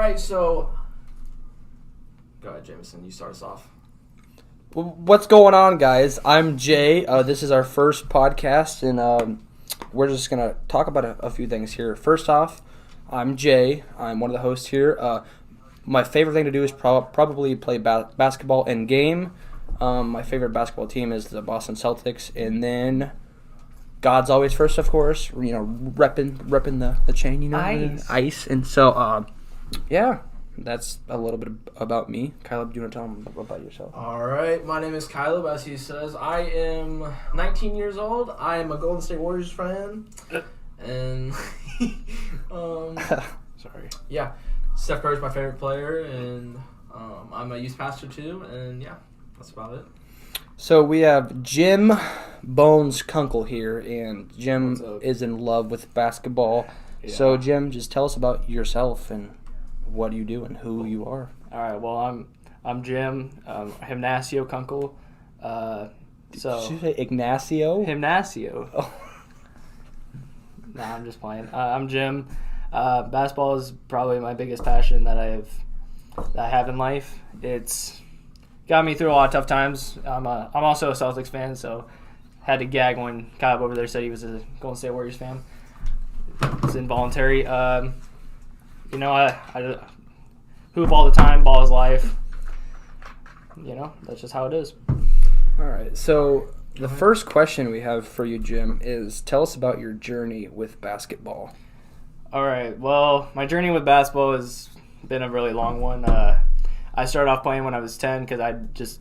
right, so go ahead, Jameson. You start us off. What's going on, guys? I'm Jay. This is our first podcast, and we're just going to talk about a few things here. First off, I'm Jay. I'm one of the hosts here. My favorite thing to do is probably play basketball in game. My favorite basketball team is the Boston Celtics, and then God's always first, of course. You know, repping the chain, you know, ice. And so, yeah. That's a little bit about me. Caleb, do you want to tell them about yourself? All right. My name is Caleb, as he says. I am 19 years old. I am a Golden State Warriors fan. And, sorry. Yeah. Steph Curry's my favorite player, and I'm a youth pastor, too. And, yeah, that's about it. So we have Jim Bones Kunkel here, and Jim is in love with basketball. Yeah. So, Jim, just tell us about yourself and what do you do and who you are. All right. Well, I'm Jim, Gymnasio Kunkel. Did you say Ignacio? Gymnasio. Oh. Nah, I'm just playing. I'm Jim. Basketball is probably my biggest passion that I have in life. It's got me through a lot of tough times. I'm also a Celtics fan, so had to gag when Kyle over there said he was a Golden State Warriors fan. It's involuntary. You know, I hoop all the time. Ball is life. You know, that's just how it is. All right. So the first question we have for you, Jim, is tell us about your journey with basketball. All right. Well, my journey with basketball has been a really long one. I started off playing when I was 10 because I just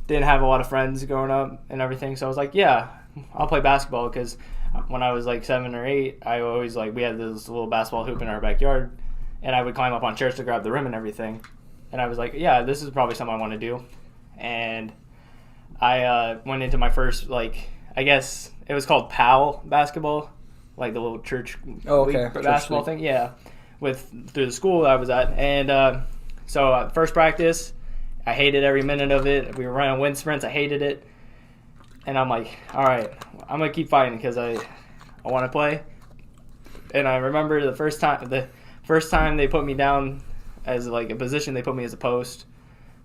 didn't have a lot of friends growing up and everything. So I was like, yeah, I'll play basketball because when I was like 7 or 8, I always we had this little basketball hoop in our backyard. And I would climb up on chairs to grab the rim and everything. And I was like, yeah, this is probably something I want to do. And I went into my first, I guess it was called PAL basketball, like the little church basketball thing. Yeah, through the school I was at. And so first practice, I hated every minute of it. We were running wind sprints. I hated it. And I'm like, all right, I'm going to keep fighting because I want to play. And I remember the first time they put me down as a position, they put me as a post,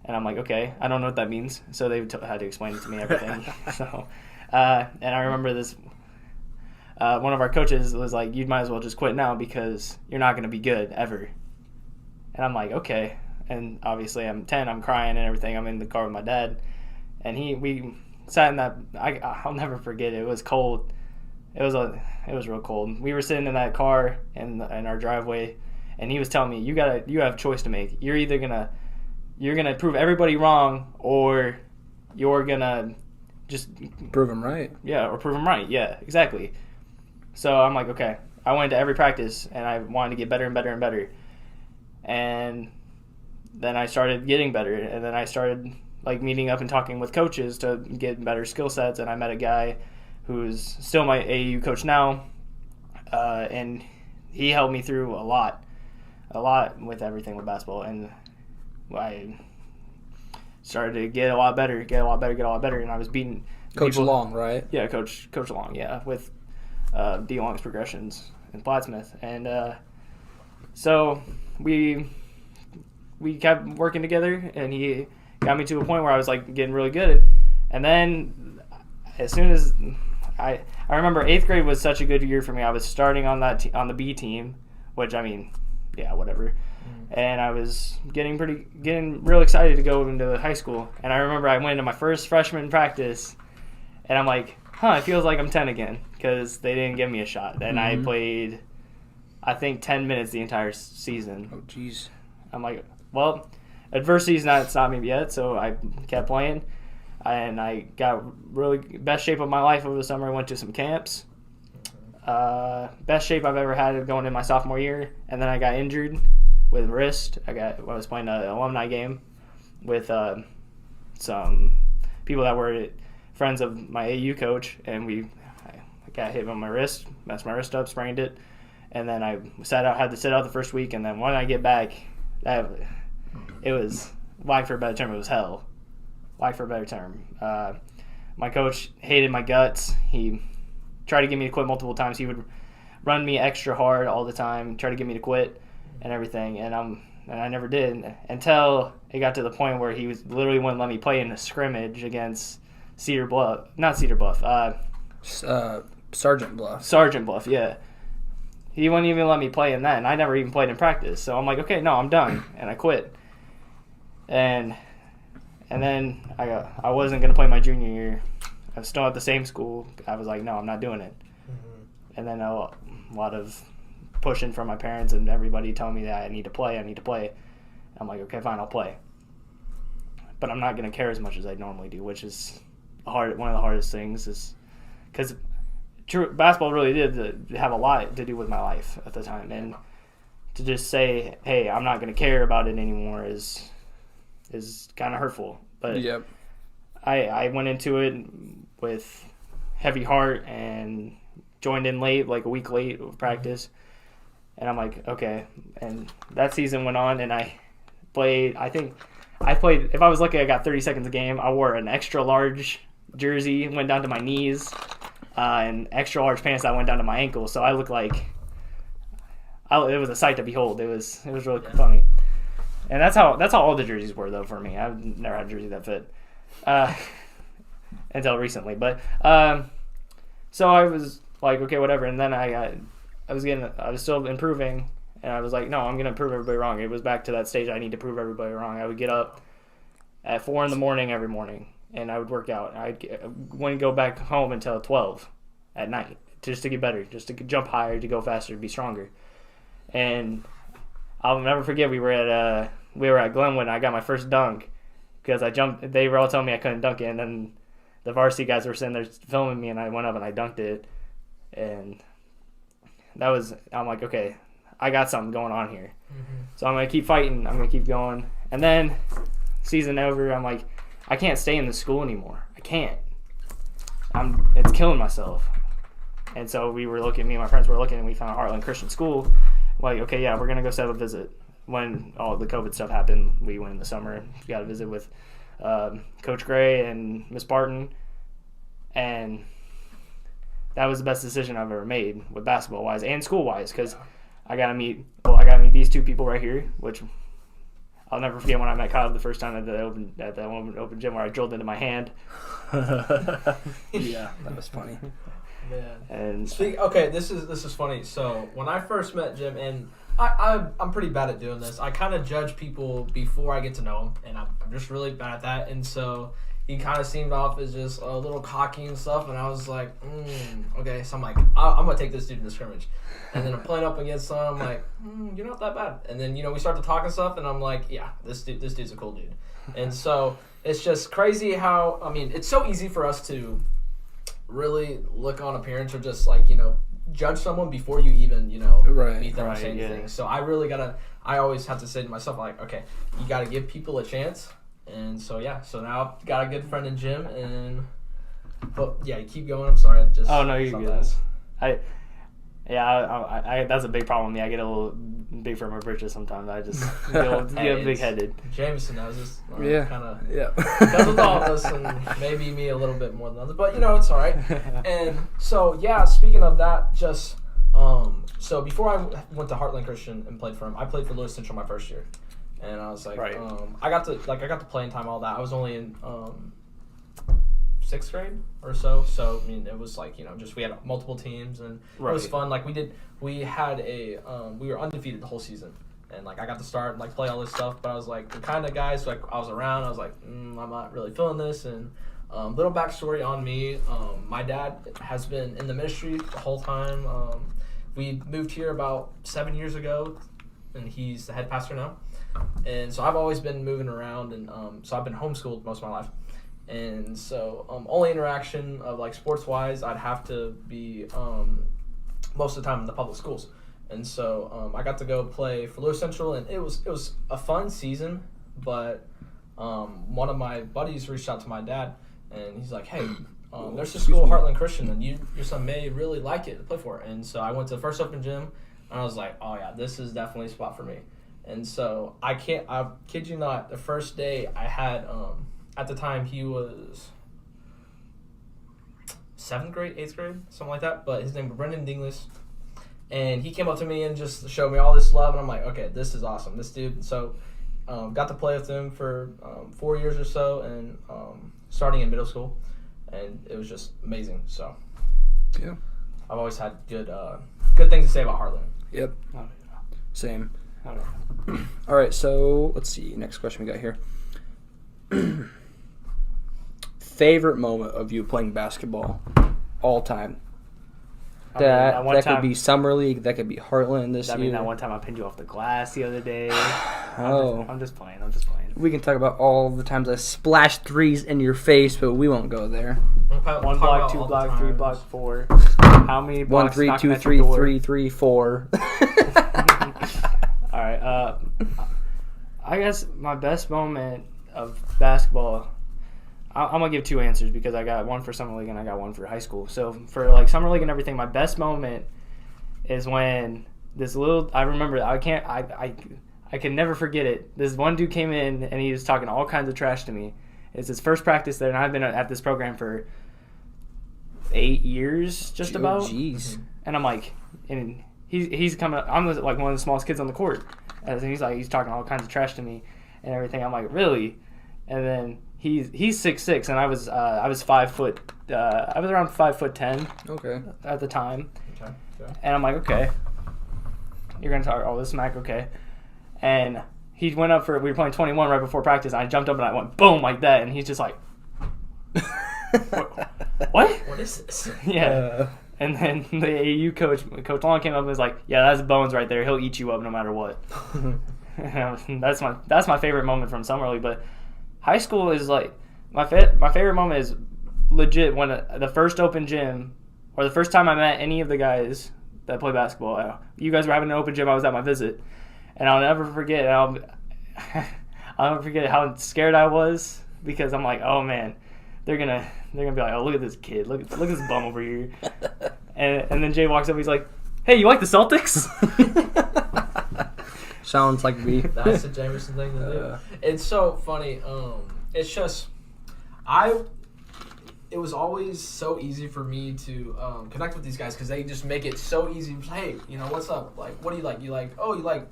and I'm like, okay, I don't know what that means. So they had to explain it to me, everything. So, and I remember this. One of our coaches was like, "You might as well just quit now because you're not going to be good ever." And I'm like, okay. And obviously, I'm 10. I'm crying and everything. I'm in the car with my dad, and we sat in that. I'll never forget it. It was cold. It was real cold. We were sitting in that car in our driveway. And he was telling me, you have a choice to make. You're either you're gonna prove everybody wrong, or you're gonna just prove them right. Yeah, or prove them right. Yeah, exactly. So I'm like, okay. I went to every practice, and I wanted to get better and better and better. And then I started getting better, and then I started meeting up and talking with coaches to get better skill sets. And I met a guy who's still my AAU coach now, and he helped me through a lot with everything with basketball, and I started to get a lot better, and I was beating Coach Long, right? Yeah, Coach Long, yeah, with D. Long's progressions in Plattsmouth, and so we kept working together, and he got me to a point where I was getting really good, and then as soon as I remember 8th grade was such a good year for me. I was starting on on the B team, which yeah, whatever. And I was getting real excited to go into high school. And I remember I went into my first freshman practice, and I'm like, it feels like I'm 10 again because they didn't give me a shot. And I played, I think, 10 minutes the entire season. Oh, jeez. I'm like, well, adversity's not stopped me yet, so I kept playing. And I got really best shape of my life over the summer. I went to some camps. Best shape I've ever had going in my sophomore year, and then I got injured with wrist. I was playing an alumni game with some people that were friends of my AU coach, and I got hit on my wrist, messed my wrist up, sprained it, and then I had to sit out the first week, and then when I get back, it was, like for a better term, it was hell. Like for a better term. My coach hated my guts. He tried to get me to quit multiple times. He would run me extra hard all the time, try to get me to quit and everything. And and I never did until it got to the point where he was literally wouldn't let me play in a scrimmage against Sergeant Bluff, yeah. He wouldn't even let me play in that, and I never even played in practice. So I'm like, okay, no, I'm done, and I quit. And then I wasn't gonna play my junior year. I was still at the same school. I was like, no, I'm not doing it. Mm-hmm. And then a lot of pushing from my parents and everybody telling me that I need to play. I'm like, okay, fine, I'll play. But I'm not gonna care as much as I normally do, which is one of the hardest things, is because basketball really did have a lot to do with my life at the time, and to just say, hey, I'm not gonna care about it anymore is kind of hurtful. But yep. I went into it with heavy heart and joined in late, like a week late of practice. And I'm like, okay. And that season went on, and I played, if I was lucky, I got 30 seconds a game. I wore an extra large jersey, went down to my knees, and extra large pants that went down to my ankles. So I looked like, it was a sight to behold. It was really funny. And that's how all the jerseys were, though, for me. I've never had a jersey that fit until recently. But so I was like, okay, whatever. And then I was still improving, and I was like, no, I'm gonna prove everybody wrong. It was back to that stage. I need to prove everybody wrong. I would get up at 4 a.m. every morning, and I would work out. I wouldn't go back home until 12 at night, just to get better, just to jump higher, to go faster, to be stronger. And I'll never forget, we were at Glenwood, and I got my first dunk because I jumped. They were all telling me I couldn't dunk it, and then the varsity guys were sitting there filming me, and I went up and I dunked it, and I'm like, okay, I got something going on here. Mm-hmm. So I'm gonna keep fighting. I'm gonna keep going. And then season over, I'm like, I can't stay in this school anymore. I can't. It's killing myself. And so me and my friends were looking, and we found a Heartland Christian school. Like, okay, yeah, we're gonna go set up a visit. When all the COVID stuff happened, we went in the summer. We got a visit with Coach Gray and Miss Barton, and that was the best decision I've ever made with basketball wise and school wise, because I got to meet these two people right here, which I'll never forget when I met Kyle the first time at the open gym where I drilled into my hand. Yeah, that was funny. Man. And okay, this is funny. So when I first met Jim, and I'm pretty bad at doing this. I kind of judge people before I get to know them, and I'm just really bad at that. And so he kind of seemed off as just a little cocky and stuff, and I was like, okay. So I'm like, I'm gonna take this dude in the scrimmage, and then I'm playing up against him. I'm like, you're not that bad. And then we start to talk and stuff, and I'm like, yeah, this dude's a cool dude. And so it's just crazy how it's so easy for us to really look on appearance or just judge someone before you even meet them or say anything. So I always have to say to myself, like, okay, you got to give people a chance. And so so now I've got a good friend in Jim, but yeah, you keep going. I'm sorry, you're good. I that's a big problem with me. I get a little big for my britches sometimes. I just get big headed. Jameson knows this. Yeah. Because with all of us, and maybe me a little bit more than others, but it's all right. And so speaking of that, just so before I went to Heartland Christian and played for him, I played for Lewis Central my first year, and I was like, I got the playing time, all that. I was only in 6th grade or so. So it was just we had multiple teams, and it was fun. Like we had we were undefeated the whole season, and I got to start and play all this stuff. But I was like the kind of guys I was around. I was like, I'm not really feeling this. And little backstory on me: my dad has been in the ministry the whole time. We moved here about 7 years ago, and he's the head pastor now. And so I've always been moving around, and so I've been homeschooled most of my life. And so only interaction of sports-wise, I'd have to be most of the time in the public schools. And so I got to go play for Lewis Central, and it was a fun season. But one of my buddies reached out to my dad, and he's like, hey, there's this school, Heartland Christian, and your son may really like it to play for it. And so I went to the first open gym, and I was like, oh yeah, this is definitely a spot for me. And so I kid you not, the first day I had at the time, he was 7th grade, 8th grade, something like that. But his name was Brendan Dinglis. And he came up to me and just showed me all this love, and I'm like, okay, this is awesome. This dude. So got to play with him for 4 years or so, and starting in middle school, and it was just amazing. So yeah, I've always had good things to say about Heartland. Yep. Oh, yeah. Same. Oh, yeah. All right, so let's see. Next question we got here. Favorite moment of you playing basketball all time? That could be Summer League. That could be Heartland this year. I mean, that one time I pinned you off the glass the other day. Oh. I'm just playing. We can talk about all the times I splashed threes in your face, but we won't go there. 1 block, 2 block, 3 block, 4. How many blocks? 1, 3, 2, 3, 3, 4. All right. I guess my best moment of basketball. I'm gonna give 2 answers because I got one for summer league and I got one for high school. So for like summer league and everything, my best moment is when this little. I remember. I can never forget it. This one dude came in and he was talking all kinds of trash to me. It's his first practice there, and I've been at this program for 8 years, just about. Jeez. And I'm like, and he's coming up. I'm like one of the smallest kids on the court, and he's talking all kinds of trash to me and everything. I'm like, really? And then he's 6'6", and I was 5 foot. I was around 5'10". Okay. At the time. Okay. And I'm like, okay, you're gonna talk all this smack, okay? And he went up we were playing 21 right before practice. And I jumped up and I went boom like that, and he's just like, what? What is this? Yeah. And then the AAU coach Long, came up and was like, yeah, that's Bones right there. He'll eat you up no matter what. That's my favorite moment from summer league. But high school is like my favorite moment is legit when the first open gym, or the first time I met any of the guys that play basketball. You guys were having an open gym. I was at my visit, and I'll never forget. I'll never forget how scared I was, because I'm like, oh man, they're gonna be like, oh, look at this kid, look at this bum over here. And then Jay walks up. He's like, hey, you like the Celtics? Sounds like me. That's the Jamerson thing to do. It's so funny. It's just it was always so easy for me to connect with these guys because they just make it so easy. Hey, what's up? Like, what do you like? You like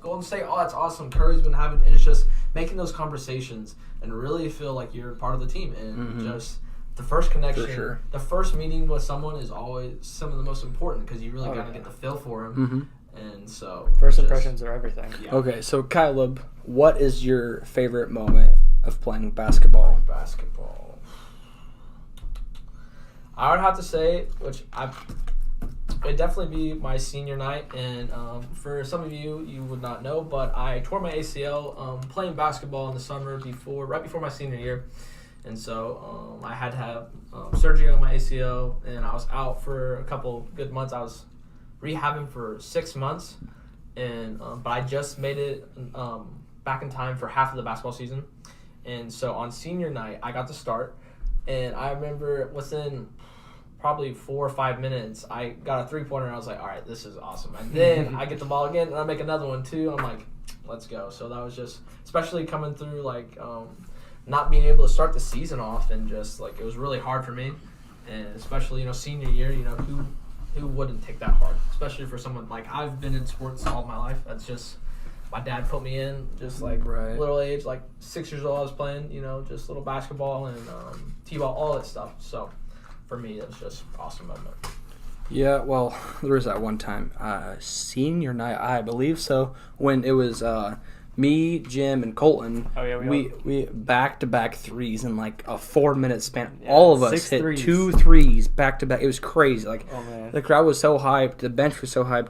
Golden State? Oh, that's awesome. Curry's been having, and it's just making those conversations and really feel like you're part of the team. And just the first connection, For sure. the first meeting with someone is always some of the most important because you really got to get the feel for them. Mm-hmm. And so First impressions are everything. Yeah. Okay, so Caleb, what is your favorite moment of playing basketball? Basketball. I would have to say, it'd definitely be my senior night. And for some of you would not know, but I tore my ACL playing basketball in the summer right before my senior year. And so I had to have surgery on my ACL, and I was out for a couple good months. I was rehabbing for 6 months, and but I just made it back in time for half of the basketball season. And so on senior night, I got to start, and I remember within probably 4 or 5 minutes, I got a three-pointer, and I was like, all right, this is awesome. And then I get the ball again, and I make another one too. I'm like, let's go. So that was just, especially coming through like not being able to start the season off, and just like it was really hard for me, and especially senior year, who wouldn't take that hard, especially for someone like I've been in sports all my life. That's just my dad put me in, just like little age, like 6 years old. I was playing, just little basketball and t-ball, all that stuff. So for me, it was just an awesome moment. Yeah, well, there was that one time, senior night, I believe so, when it was me, Jim, and Colton. Oh, yeah, we back-to-back threes in like a 4-minute span. Yeah, all of us hit threes. 2 threes back-to-back. It was crazy. Like, oh, man. The crowd was so hyped. The bench was so hyped.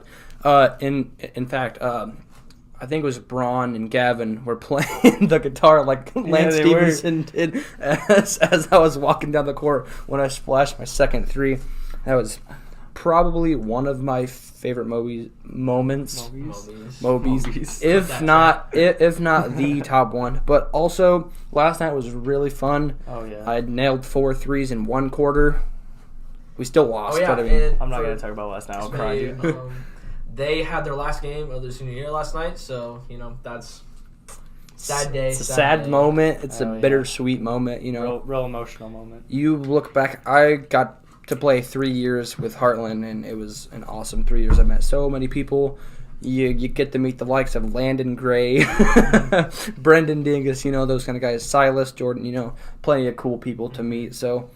In fact, I think it was Braun and Gavin were playing the guitar like Lance Stevenson did as I was walking down the court when I splashed my second three. That was probably one of my favorite moments. Mobies. If not the top one. But also, last night was really fun. Oh, yeah. I nailed 4 threes in 1 quarter. We still lost. Oh, yeah. But I mean, I'm not going to talk about last night. I'll cry, dude. They had their last game of their senior year last night, so, that's sad day. It's a sad moment. It's a yeah. bittersweet moment, Real emotional moment. You look back, I got to play 3 years with Heartland, and it was an awesome 3 years. I met so many people. You get to meet the likes of Landon Gray, Brendan Dingus, those kind of guys, Silas, Jordan, plenty of cool people to meet. So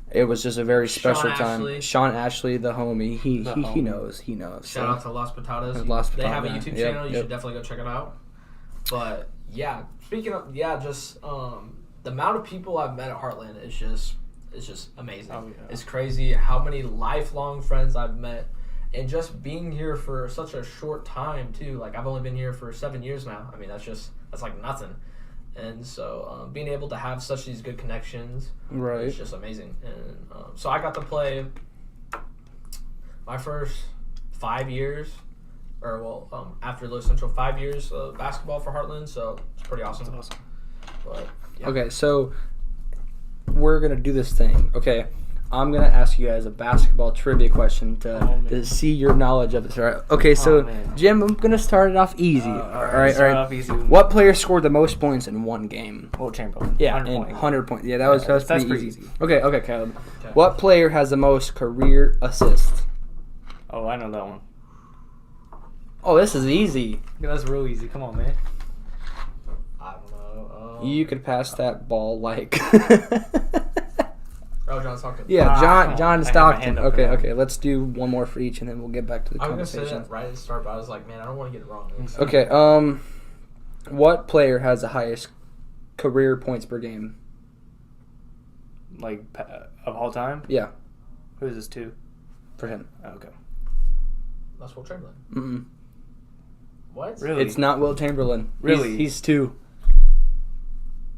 it was just a very special time. Sean Ashley, the homie, he knows. Shout out to Las Patadas. They have a YouTube channel. You should definitely go check it out. But yeah, speaking of just the amount of people I've met at Heartland is just amazing. Oh, yeah. It's crazy how many lifelong friends I've met. And just being here for such a short time, too. Like, I've only been here for 7 years now. I mean, that's like nothing. And so being able to have such these good connections is just amazing. And so I got to play my first 5 years, after Louis Central, 5 years of basketball for Heartland. So it's pretty awesome. That's awesome. But, yeah. Okay, so we're going to do this thing, okay? I'm going to ask you guys a basketball trivia question to see your knowledge of this. All right? Okay, so, Jim, I'm going to start it off easy. All right. Off easy. What player scored the most points in one game? Wilt Chamberlain. Yeah, 100 points. Yeah, that was pretty easy. Okay, Caleb. Okay. What player has the most career assists? Oh, I know that one. Oh, this is easy. Yeah, that's real easy. Come on, man. I don't know. You could pass that ball like... Oh, John Stockton. Yeah, John Stockton. Okay. Let's do one more for each, and then we'll get back to the conversation. I was going to say that right at the start, but I was like, man, I don't want to get it wrong. Okay, what player has the highest career points per game? Like, of all time? Yeah. Who is this to? For him. Oh, okay. That's Wilt Chamberlain. Mm-mm. What? Really? It's not Wilt Chamberlain. Really? He's 2.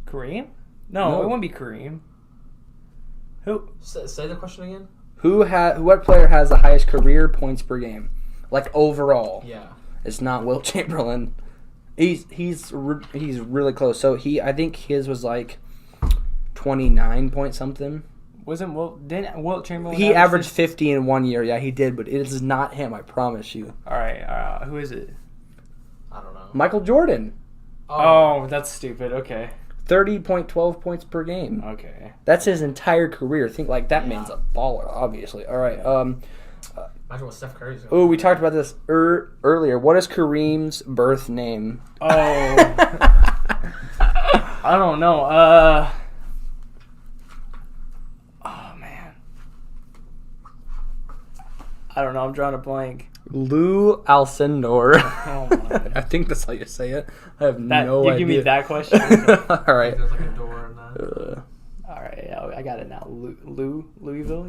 Kareem? No, it won't be Kareem. Who? Say the question again. What player has the highest career points per game, like overall? Yeah. It's not Wilt Chamberlain. He's really close. So I think his was like 29 point something. Didn't Wilt Chamberlain? He averaged 50 in 1 year. Yeah, he did, but it is not him. I promise you. All right. Who is it? I don't know. Michael Jordan. Oh, that's stupid. Okay. 30.12 points per game. Okay. That's his entire career. Think like that man's a baller, obviously. All right. Imagine what Steph Curry's going. Oh, we talked about this earlier. What is Kareem's birth name? Oh. I don't know. Oh, man. I don't know. I'm drawing a blank. Lou Alcindor. Oh, my God. I think that's how you say it. I have no idea. You give me that question? All right. There's like a door in that. All right, yeah, I got it now. Louisville,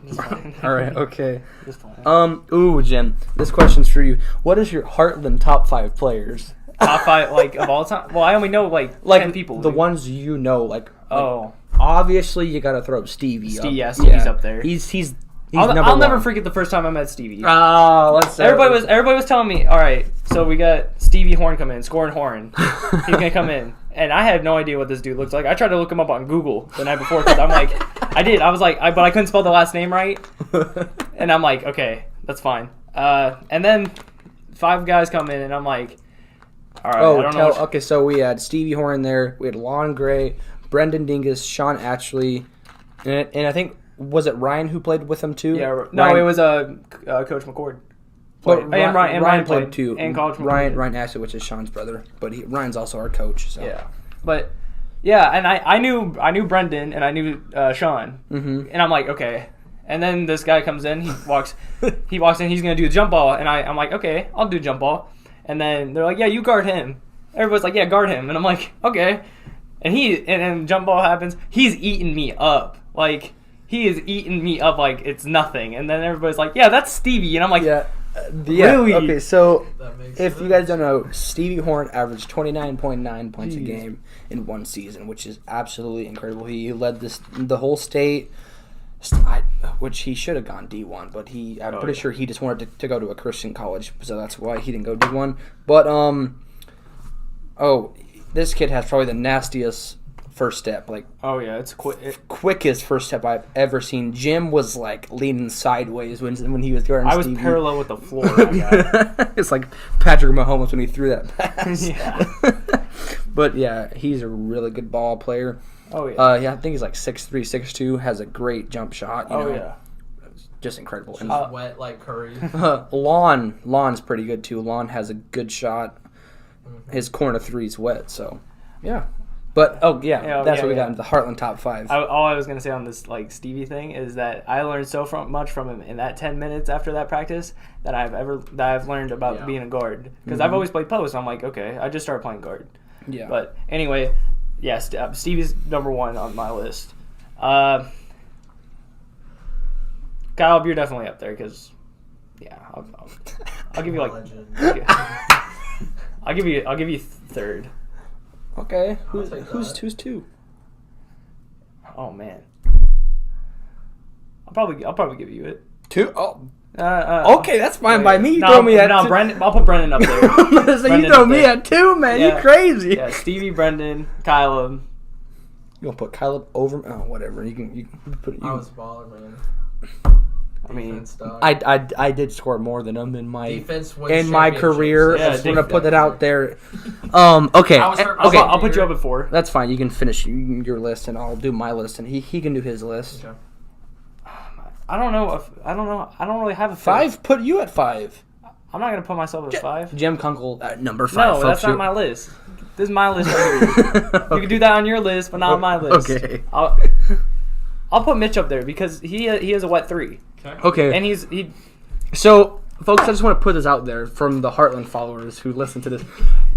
Just fine. All right, okay. Just fine. Jim, this question's for you. What is your Heartland top 5 players? Top 5, like, of all time? Well, I only know, like 10 people. The ones you know, like oh. Obviously, you got to throw Stevie up. Yeah, Stevie's up there. He's I'll never forget the first time I met Stevie. Oh, let's say everybody was telling me, all right, so we got Stevie Horn coming in, scoring Horn. He's gonna come in, and I had no idea what this dude looks like. I tried to look him up on Google the night before because I'm like, but I couldn't spell the last name right, and I'm like, okay, that's fine. And then 5 guys come in, and I'm like, all right, I don't know. Okay, so we had Stevie Horn there, we had Lon Gray, Brendan Dingus, Sean Ashley, and I think. Was it Ryan who played with him too? Yeah, no, it was Coach McCord. But Ryan played too. And Coach McCord. Ryan Ashley, which is Sean's brother, but Ryan's also our coach. So. Yeah, but and I knew Brendan and I knew Sean, and I'm like, okay. And then this guy comes in, he walks in, he's gonna do the jump ball, and I'm like, okay, I'll do jump ball. And then they're like, yeah, you guard him. Everybody's like, yeah, guard him, and I'm like, okay. And then jump ball happens. He's eating me up, like. He is eating me up like it's nothing. And then everybody's like, yeah, that's Stevie. And I'm like, really? Okay, so if you guys don't know, Stevie Horn averaged 29.9 points a game in one season, which is absolutely incredible. He led the whole state, which he should have gone D1, but I'm pretty sure he just wanted to go to a Christian college, so that's why he didn't go D1. But, this kid has probably the nastiest first step, like it's quickest first step I've ever seen. Jim was like leaning sideways when he was guarding I was Stevie. Parallel with the floor. It's like Patrick Mahomes when he threw that pass. Yeah. But yeah, he's a really good ball player. Oh yeah. Yeah, I think he's like 6'3", 6'2", has a great jump shot. You know? Yeah. Just incredible. Just And wet like Curry. Lon's pretty good too. Lon has a good shot. His corner three's wet, so yeah. But that's what we got into the Heartland top 5. All I was gonna say on this like Stevie thing is that I learned so much from him in that 10 minutes after that practice that I've learned about being a guard, because I've always played post. I'm like, okay, I just started playing guard. Yeah. But anyway, yeah, Stevie's number 1 on my list. Kyle, you're definitely up there because, yeah, I'll give you like, I'll give you third. Okay, who's 2? Oh man, I'll probably give you it. 2? Oh. Okay, that's fine by me. You no, throw me at no, 2. Brendan. I'll put Brendan up there. So you throw me at 2, man. Yeah. You crazy. Yeah, Stevie, Brendan, Kyle. You gonna put Caleb over? Oh, whatever. You can put. I was a baller, man. I mean, Defense, dog. I did score more than him in my Defense wins career. Yeah, I just want to put that definitely. out there. Okay. Okay. I'll put you up at 4. That's fine. You can finish your list, and I'll do my list, and he can do his list. Okay. I don't know. I don't really have a 5. Put you at 5. I'm not gonna put myself at 5. Jim Kunkel at number 5. No, folks. that's not my list. This is my list right here. You can do that on your list, but not on my list. Okay. I'll put Mitch up there because he has a wet 3. Okay. And he. So, folks, I just want to put this out there from the Heartland followers who listen to this.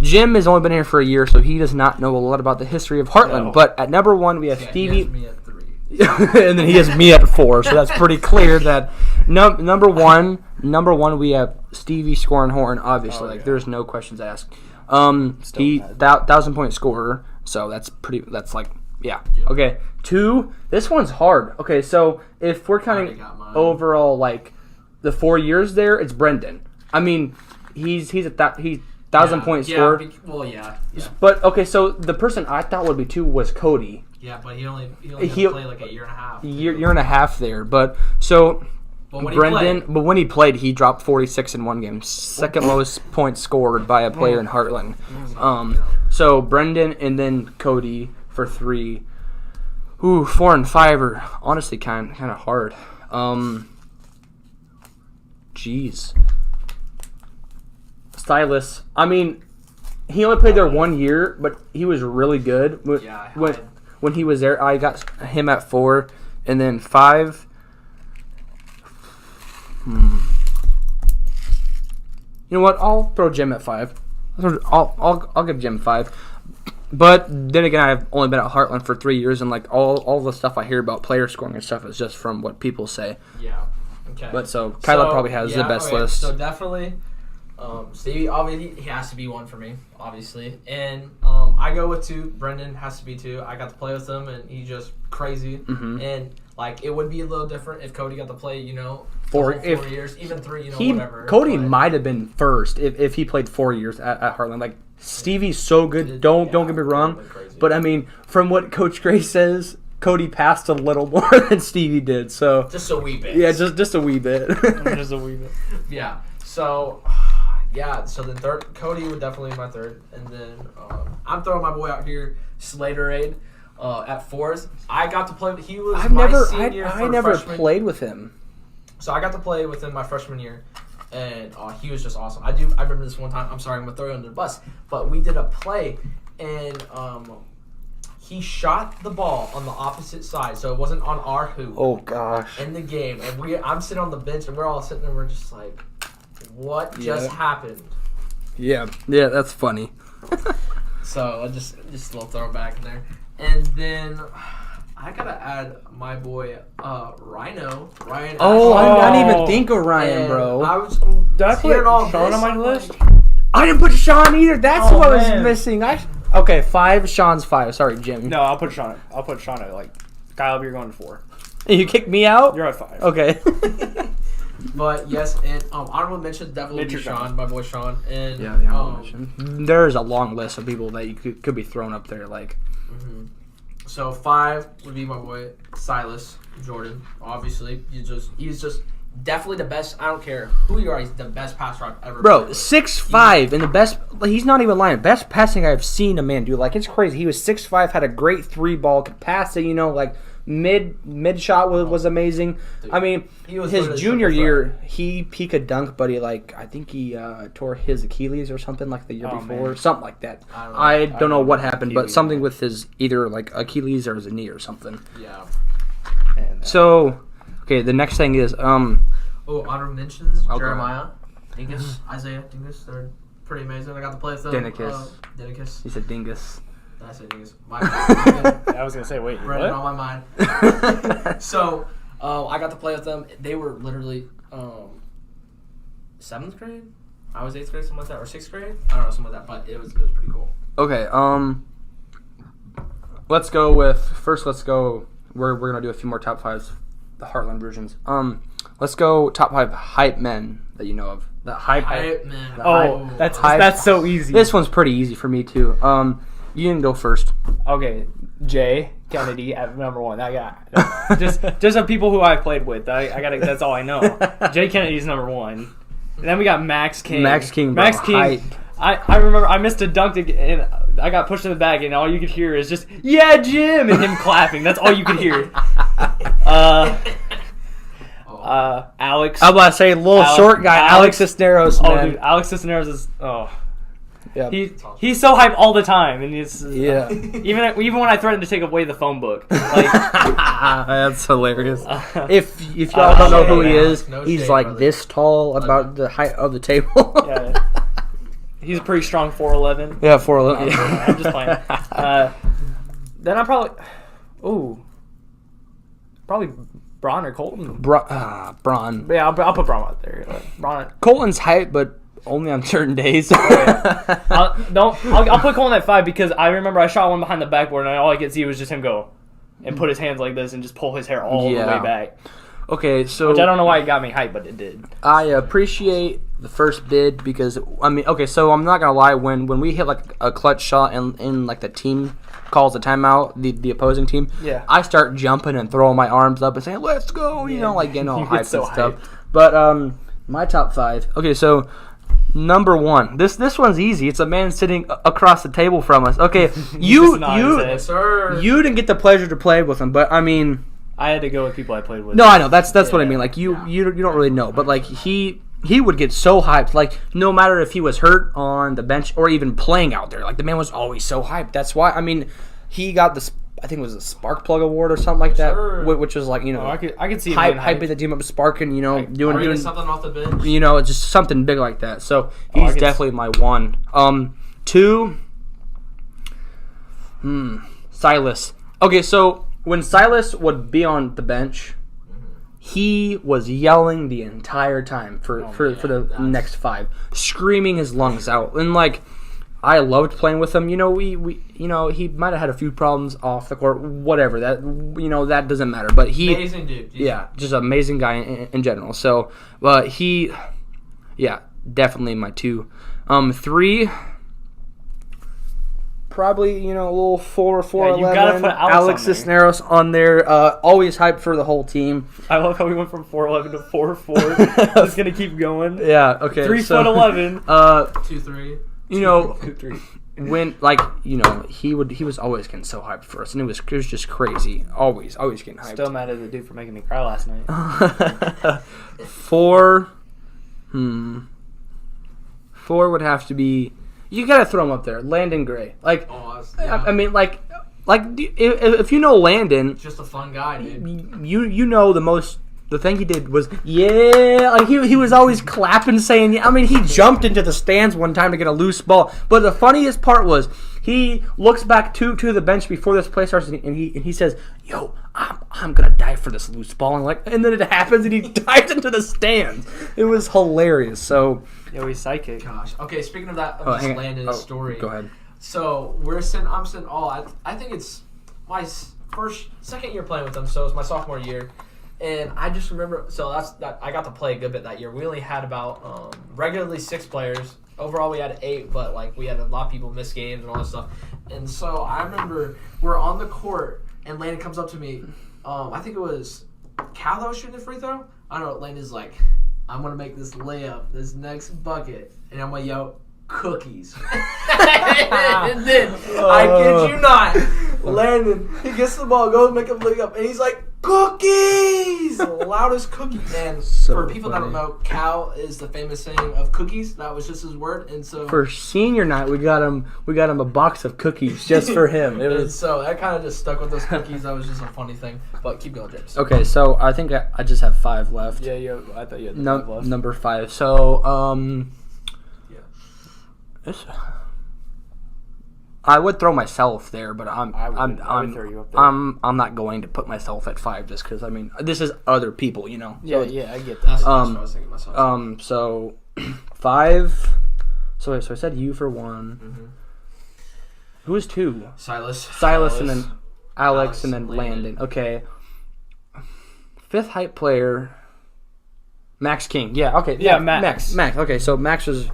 Jim has only been here for a year, so he does not know a lot about the history of Heartland. No. But at number 1, we have Stevie. He has me at 3. And then he has me at 4, so that's pretty clear that number one we have Stevie Scorenhorn, obviously. There's no questions asked. He 1,000-point scorer, so that's yeah. Okay, 2. This one's hard. Okay, so if we're counting overall like the 4 years there, it's Brendan. I mean, he's 1,000-point scorer. Yeah. But okay, so the person I thought would be 2 was Cody. Yeah, but he only played like a year and a half. Year and a half there, but so Brendan. But when he played, he dropped 46 in one game, second lowest points scored by a player in Heartland. So Brendan and then Cody for 3. 4 and 5 are honestly kind of hard. Silas. I mean, he only played there 1 year, but he was really good. When he was there, I got him at 4, and then 5. You know what? I'll throw Jim at 5. I'll give Jim 5. But then again, I've only been at Heartland for 3 years, and like all the stuff I hear about player scoring and stuff is just from what people say. Yeah. Okay. But so Kyla probably has the best list. So definitely, Stevie, obviously, he has to be 1 for me, obviously. And I go with 2. Brendan has to be 2. I got to play with him, and he's just crazy. Mm-hmm. And, like, it would be a little different if Cody got to play, 4 years, even 3, whatever. Cody might have been first if he played 4 years at Heartland. Like, Stevie's so good. Don't get me wrong. But, I mean, from what Coach Gray says, Cody passed a little more than Stevie did. So just a wee bit. Yeah, just a wee bit. Just a wee bit. Yeah. So... Yeah, so then Cody would definitely be my 3rd. And then I'm throwing my boy out here, Slaterade, at 4th. I got to play with he was senior I never played with him. So I got to play with him my freshman year. And he was just awesome. I remember this one time. I'm sorry, I'm going to throw you under the bus. But we did a play, and he shot the ball on the opposite side. So it wasn't on our hoop. Oh, gosh. In the game. And I'm sitting on the bench, and we're all sitting there, and we're just like... What just happened? Yeah, that's funny. So I just a little throwback in there, and then I gotta add my boy Ryan. Oh, I didn't even think of Ryan, bro. I was. Did I put Sean on my list? I didn't put Sean either. That's what I was missing. Okay, 5. Sean's 5. Sorry, Jim. No, I'll put Sean. I'll put Sean at like Kyle. You're going to 4. You kicked me out. You're at 5. Okay. But yes, and honorable mention definitely be Sean, my boy Sean, and the honorable mention. There's a long list of people that you could be thrown up there, like. Mm-hmm. So 5 would be my boy Silas Jordan. Obviously, he's just definitely the best. I don't care who you are. He's the best passer I've ever. Bro, played with. 6'5", and the best. He's not even lying. Best passing I've seen a man do. Like, it's crazy. He was 6'5", had a great 3-ball, could pass it. Like mid shot was amazing. Dude, I mean, his junior year, he could dunk, but I think he tore his Achilles or something like the year before, man. something like that. I don't know what happened, but something with his either like Achilles or his knee or something. Yeah. So, okay, the next thing is honorable mentions: I'll Jeremiah, Dingus, Isaiah, Dingus. They're pretty amazing. I got to play with them. Dingus. He said Dingus. Did I say Dingus? My bad. I was gonna say, wait, Running what? on my mind. So, I got to play with them. They were literally 7th grade. I was 8th grade, something like that, or 6th grade. I don't know, something like that. But it was pretty cool. Okay. Let's go with We're gonna do a few more top 5s, the Heartland versions. Let's go top 5 hype men that you know of. The hype man. Oh, that's so easy. This one's pretty easy for me too. You can go first. Okay, Jay Kennedy at number 1. I got just the people who I've played with. I got that's all I know. Jay Kennedy's number 1. And then we got Max King. Max King. Hype. I remember I missed a dunk and I got pushed in the bag and all you could hear is just yeah Jim and him clapping. That's all you could hear. Alex. I'm about to say short guy, Alex Cisneros. Oh, Man. dude, Alex Cisneros is Yeah. He's so hyped all the time, and it's even when I threatened to take away the phone book. Like, that's hilarious. If y'all don't know who he is, he's shade, like brother. this tall, about the height of the table. yeah, he's a pretty strong 4'11". Yeah, 4'11". Yeah. I'm just playing. Then I probably Braun or Colton. Braun. Yeah, I'll put Braun out there. Braun. Colton's height, but only on certain days. I'll put Colton at 5 because I remember I shot one behind the backboard and all I could see was just him go and put his hands like this and just pull his hair all the way back. Okay, so Which I don't know why it got me hyped, but it did. I appreciate the first bid because so I'm not gonna lie, when we hit like a clutch shot and like the team calls a timeout, the opposing team, I start jumping and throwing my arms up and saying let's go, like getting all hyped and stuff. Hyped. But my top 5. Okay, so number 1. This one's easy. It's a man sitting across the table from us. Okay, you didn't get the pleasure to play with him, but I mean, I had to go with people I played with. No, I know. That's what I mean. Like you don't really know, but like he would get so hyped. Like no matter if he was hurt on the bench or even playing out there, like the man was always so hyped. That's why he got this. I think it was a Spark Plug Award or something like that, which was like I could see hyping the team up, sparking. Doing something off the bench. Just something big like that. So he's definitely my 1. 2. Silas. Okay, so when Silas would be on the bench, he was yelling the entire time for the next 5, screaming his lungs out, and like I loved playing with him. We he might have had a few problems off the court, whatever that that doesn't matter. But amazing dude. Yeah, just an amazing guy in general. So, definitely my 2. 3. Probably, a little 4'11". You gotta put Alex Cisneros on there. Always hyped for the whole team. I love how we went from 4'11" to 4'4". Just gonna keep going. Yeah. Okay. 3'11". 2'3". 2'3". When he was always getting so hyped for us, and it was just crazy. Always getting hyped. Still mad at the dude for making me cry last night. 4. 4 would have to be. You gotta throw him up there, Landon Gray. Like, I mean, like if you know Landon, just a fun guy, dude. The thing he did was like he was always clapping, saying yeah. I mean, he jumped into the stands one time to get a loose ball. But the funniest part was he looks back to the bench before this play starts, and he says, "Yo, I'm gonna dive for this loose ball," and then it happens, and he dives into the stands. It was hilarious. So. Yo, he's psychic. Gosh. Okay, speaking of that, of just Landon's story. Go ahead. So I'm sitting I think it's my second year playing with them, so it's my sophomore year. And I just remember, I got to play a good bit that year. We only had about regularly 6 players. Overall, we had 8, but like we had a lot of people miss games and all that stuff. And so I remember we're on the court, and Landon comes up to me. I think it was Cal that was shooting the free throw. I don't know. Landon's like, I'm gonna make this layup, this next bucket, and I'm gonna yell cookies. And then I kid you not, Landon, he gets the ball, goes make a layup, and he's like, cookies! Loudest cookies. And for people that don't know, Cal is the famous saying of cookies. That was just his word. And so for senior night, we got him a box of cookies just for him. And so that kind of just stuck with those cookies. That was just a funny thing. But keep going, James. Okay, so I think I just have 5 left. Yeah, I thought you had 5 left. Number 5. So I would throw myself there, but I would throw you up there. I'm not going to put myself at 5 just because this is other people, you know. Yeah, I get that. That's what I was thinking myself. So 5. So I said you for 1. Mm-hmm. Who was 2? Silas, and then Alex, and then Landon. Okay. 5th hype player. Max King. Yeah. Okay. Yeah. Max. Okay. So Max is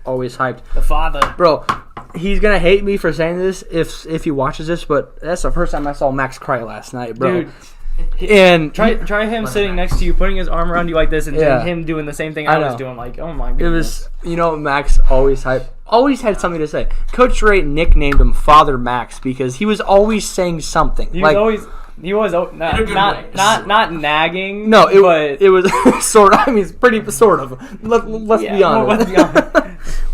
always hyped. The father, bro. He's gonna hate me for saying this if he watches this, but that's the first time I saw Max cry last night, bro. Dude, and try him sitting next to you, putting his arm around you like this, and then him doing the same thing I was doing. Like, oh my goodness. It was, Max always hype. Always had something to say. Coach Ray nicknamed him Father Max because he was always saying something. He was not nagging. No, it was sort of. I mean, it's pretty sort of. Let's be honest.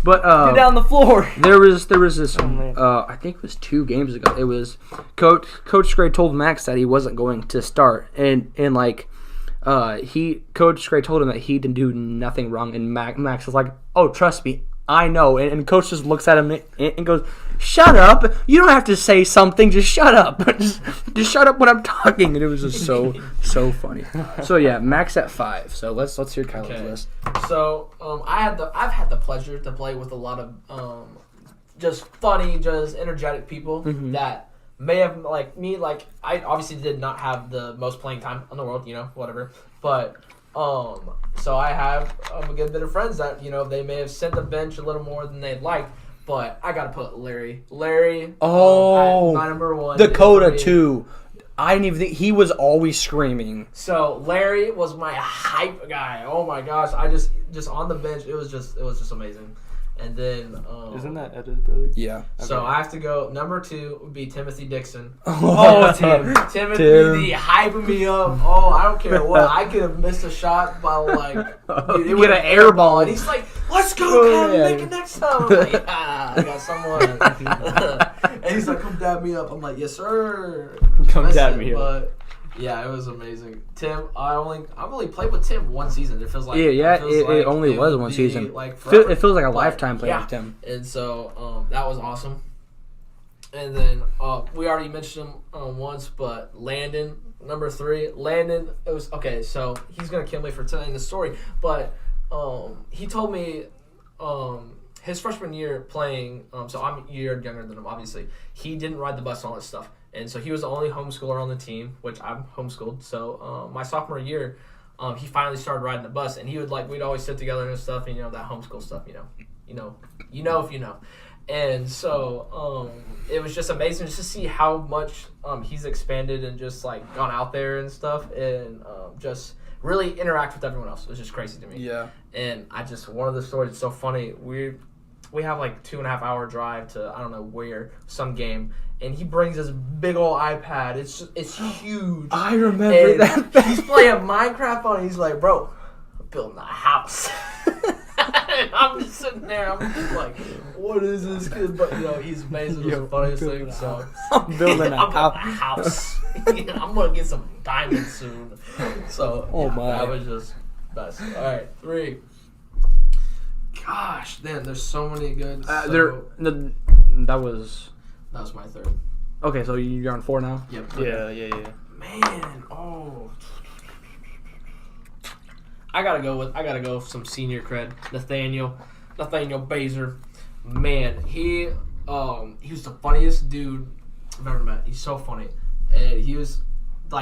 But get down the floor. There was this. I think it was 2 games ago. It was Coach Gray told Max that he wasn't going to start, and Coach Gray told him that he didn't do nothing wrong, and Max was like, "Oh, trust me, I know." And Coach just looks at him and goes, "Shut up! You don't have to say something. Just shut up. just shut up when I'm talking." And it was just so funny. So yeah, Max at 5. So let's hear Kyle's list. So I've had the pleasure to play with a lot of just funny, just energetic people that may have like me. Like I obviously did not have the most playing time in the world, whatever. But so I have a good bit of friends that they may have sent the bench a little more than they'd like. But I gotta put Larry. My number 1. Dakota too. I didn't even think he was always screaming. So Larry was my hype guy. Oh my gosh! I just on the bench. It was just amazing. And then isn't that Ed's brother? Yeah. So I have to go. Number 2 would be Timothy Dixon. Timothy, the hyping me up. Oh, I don't care what. I could have missed a shot by dude, it get an air ball, and he's like, "Let's go, Cal, make it next time." I'm like, I got someone. And he's like, "Come dab me up." I'm like, "Yes, sir." Come dab me up. But yeah, it was amazing. Tim, I've only played with Tim 1 season. It feels like it only was 1 season. Like it feels like a lifetime playing with Tim. And so that was awesome. And then we already mentioned him once, but Landon, number 3. Landon, it was okay. So he's gonna kill me for telling the story, but he told me his freshman year playing. So I'm a year younger than him, obviously. He didn't ride the bus and all this stuff. And so he was the only homeschooler on the team, which I'm homeschooled. So my sophomore year, he finally started riding the bus, and he would we'd always sit together and stuff, and that homeschool stuff, if you know. And so it was just amazing just to see how much he's expanded and just gone out there and stuff, and just really interact with everyone else. It was just crazy to me. Yeah. And one of the stories is so funny. We have 2.5 hour drive to I don't know where, some game. And he brings this big old iPad. It's huge. I remember that. He's playing Minecraft on it. He's like, "Bro, I'm building a house." And I'm just sitting there. I'm just like, "What is this kid?" But he's amazing. It was the funniest thing. So I'm building a house. I'm gonna get some diamonds soon. So that was just best. All right, 3. Gosh, man, there's so many good. That was my 3rd. Okay, so you're on 4 now? Yep. Okay. Yeah. Man, I gotta go with some senior cred. Nathaniel Baser. Man, he was the funniest dude I've ever met. He's so funny. And he was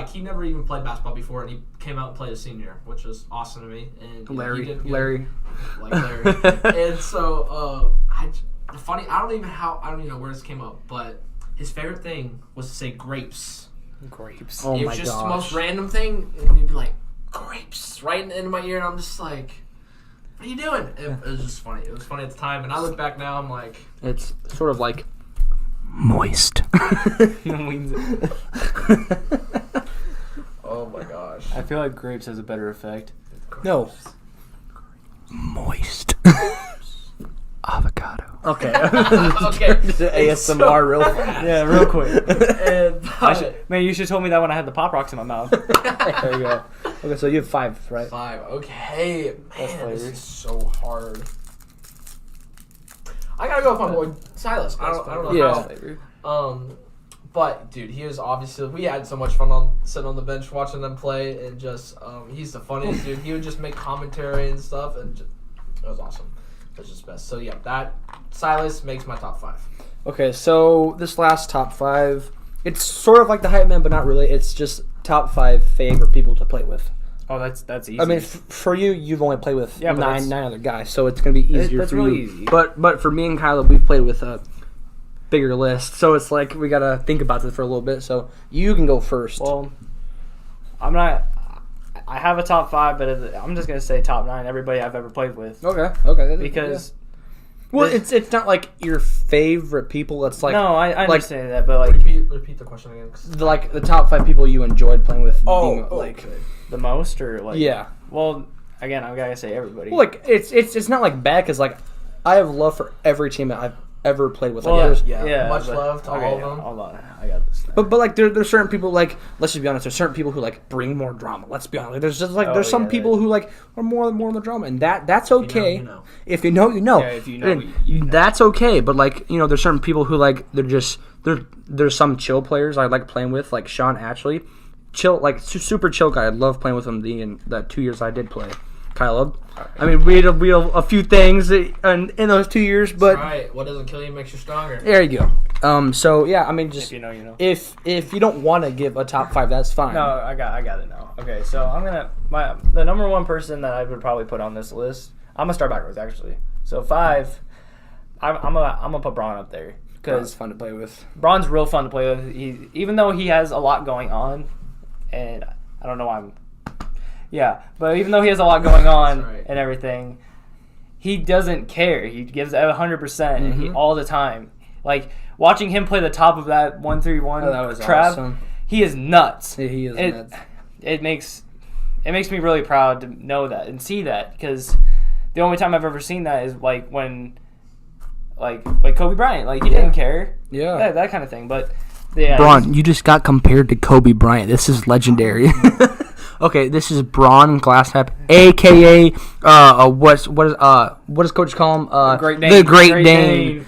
he never even played basketball before, and he came out and played a senior, which was awesome to me. And Larry. And so I don't even know where this came up, but his favorite thing was to say grapes. Oh it my was just gosh. the most random thing, and he'd be like, grapes right in my ear, and I'm just like, what are you doing? It was just funny. It was funny at the time, and I look back now, I'm like, it's sort of like moist. oh my gosh. I feel like grapes has a better effect. No. Moist. Avocado. Okay. Okay. ASMR real fast. Yeah, real quick. And, Man, you should have told me that when I had the Pop Rocks in my mouth. There you go. Okay, so you have 5, right? 5. Okay. That's Man, this flavors. is so hard. I gotta go with my boy Silas. I don't know Yeah. how. But dude, he was obviously, we had so much fun sitting on the bench watching them play, and just he's the funniest dude. He would just make commentary and stuff, and it was awesome. It was just best. So yeah, that Silas makes my top 5. Okay, so this last top 5, it's sort of like the hype man, but not really. It's just top 5 favorite people to play with. Oh, that's easy. I mean, for you, you've only played with Yeah, but nine other guys, so it's gonna be easier that's for really you. easy. But for me and Kyla, we've played with a bigger list, so it's like we gotta think about this for a little bit. So you can go first. Well, I have a top 5, but I'm just gonna say top 9. Everybody I've ever played with. Okay. Because well, it's not like your favorite people. It's like no, I like, understand that, but like Repeat the question again. like the top 5 people you enjoyed playing with. being, like okay. the most or like yeah. Well, again, I gotta say everybody. Well, like it's not like bad because like I have love for every team that I've ever played with. Like, Well, there's- Yeah, much but- love to all of them. Hold on, I got this. But like there's certain people like let's just be honest. There's certain people who like bring more drama. Let's be honest. Like, there's just like there's some people who like are more in the drama, and that's okay. If you know, you know. Yeah, if you know, And you know. that's okay. But like there's certain people who like there's some chill players I like playing with, like Sean Ashley, chill like super chill guy. I love playing with him the 2 years I did play. Caleb. I mean, we had a few things in those 2 years, but That's right. What doesn't kill you makes you stronger. there you go. So yeah, I mean, just If you know, you know. if you don't want to give a top 5, that's fine. No, I got it now. Okay, so I'm gonna the number 1 person that I would probably put on this list. I'm gonna start backwards actually. So 5, I'm gonna put Braun up there It's because fun to play with. Braun's real fun to play with. Even though he has a lot going on, and I don't know why but even though he has a lot going on That's right. and everything, he doesn't care. He gives 100% and he all the time. Like watching him play the top of that 1-3-1 that was trap, awesome. he is nuts. Yeah, he is nuts. It makes me really proud to know that and see that, because the only time I've ever seen that is like when like Kobe Bryant, like he didn't care. Yeah. That kind of thing. But yeah, Braun, you just got compared to Kobe Bryant. This is legendary. Okay, this is Braun Glassnap, aka what does Coach call him? The Great Dane.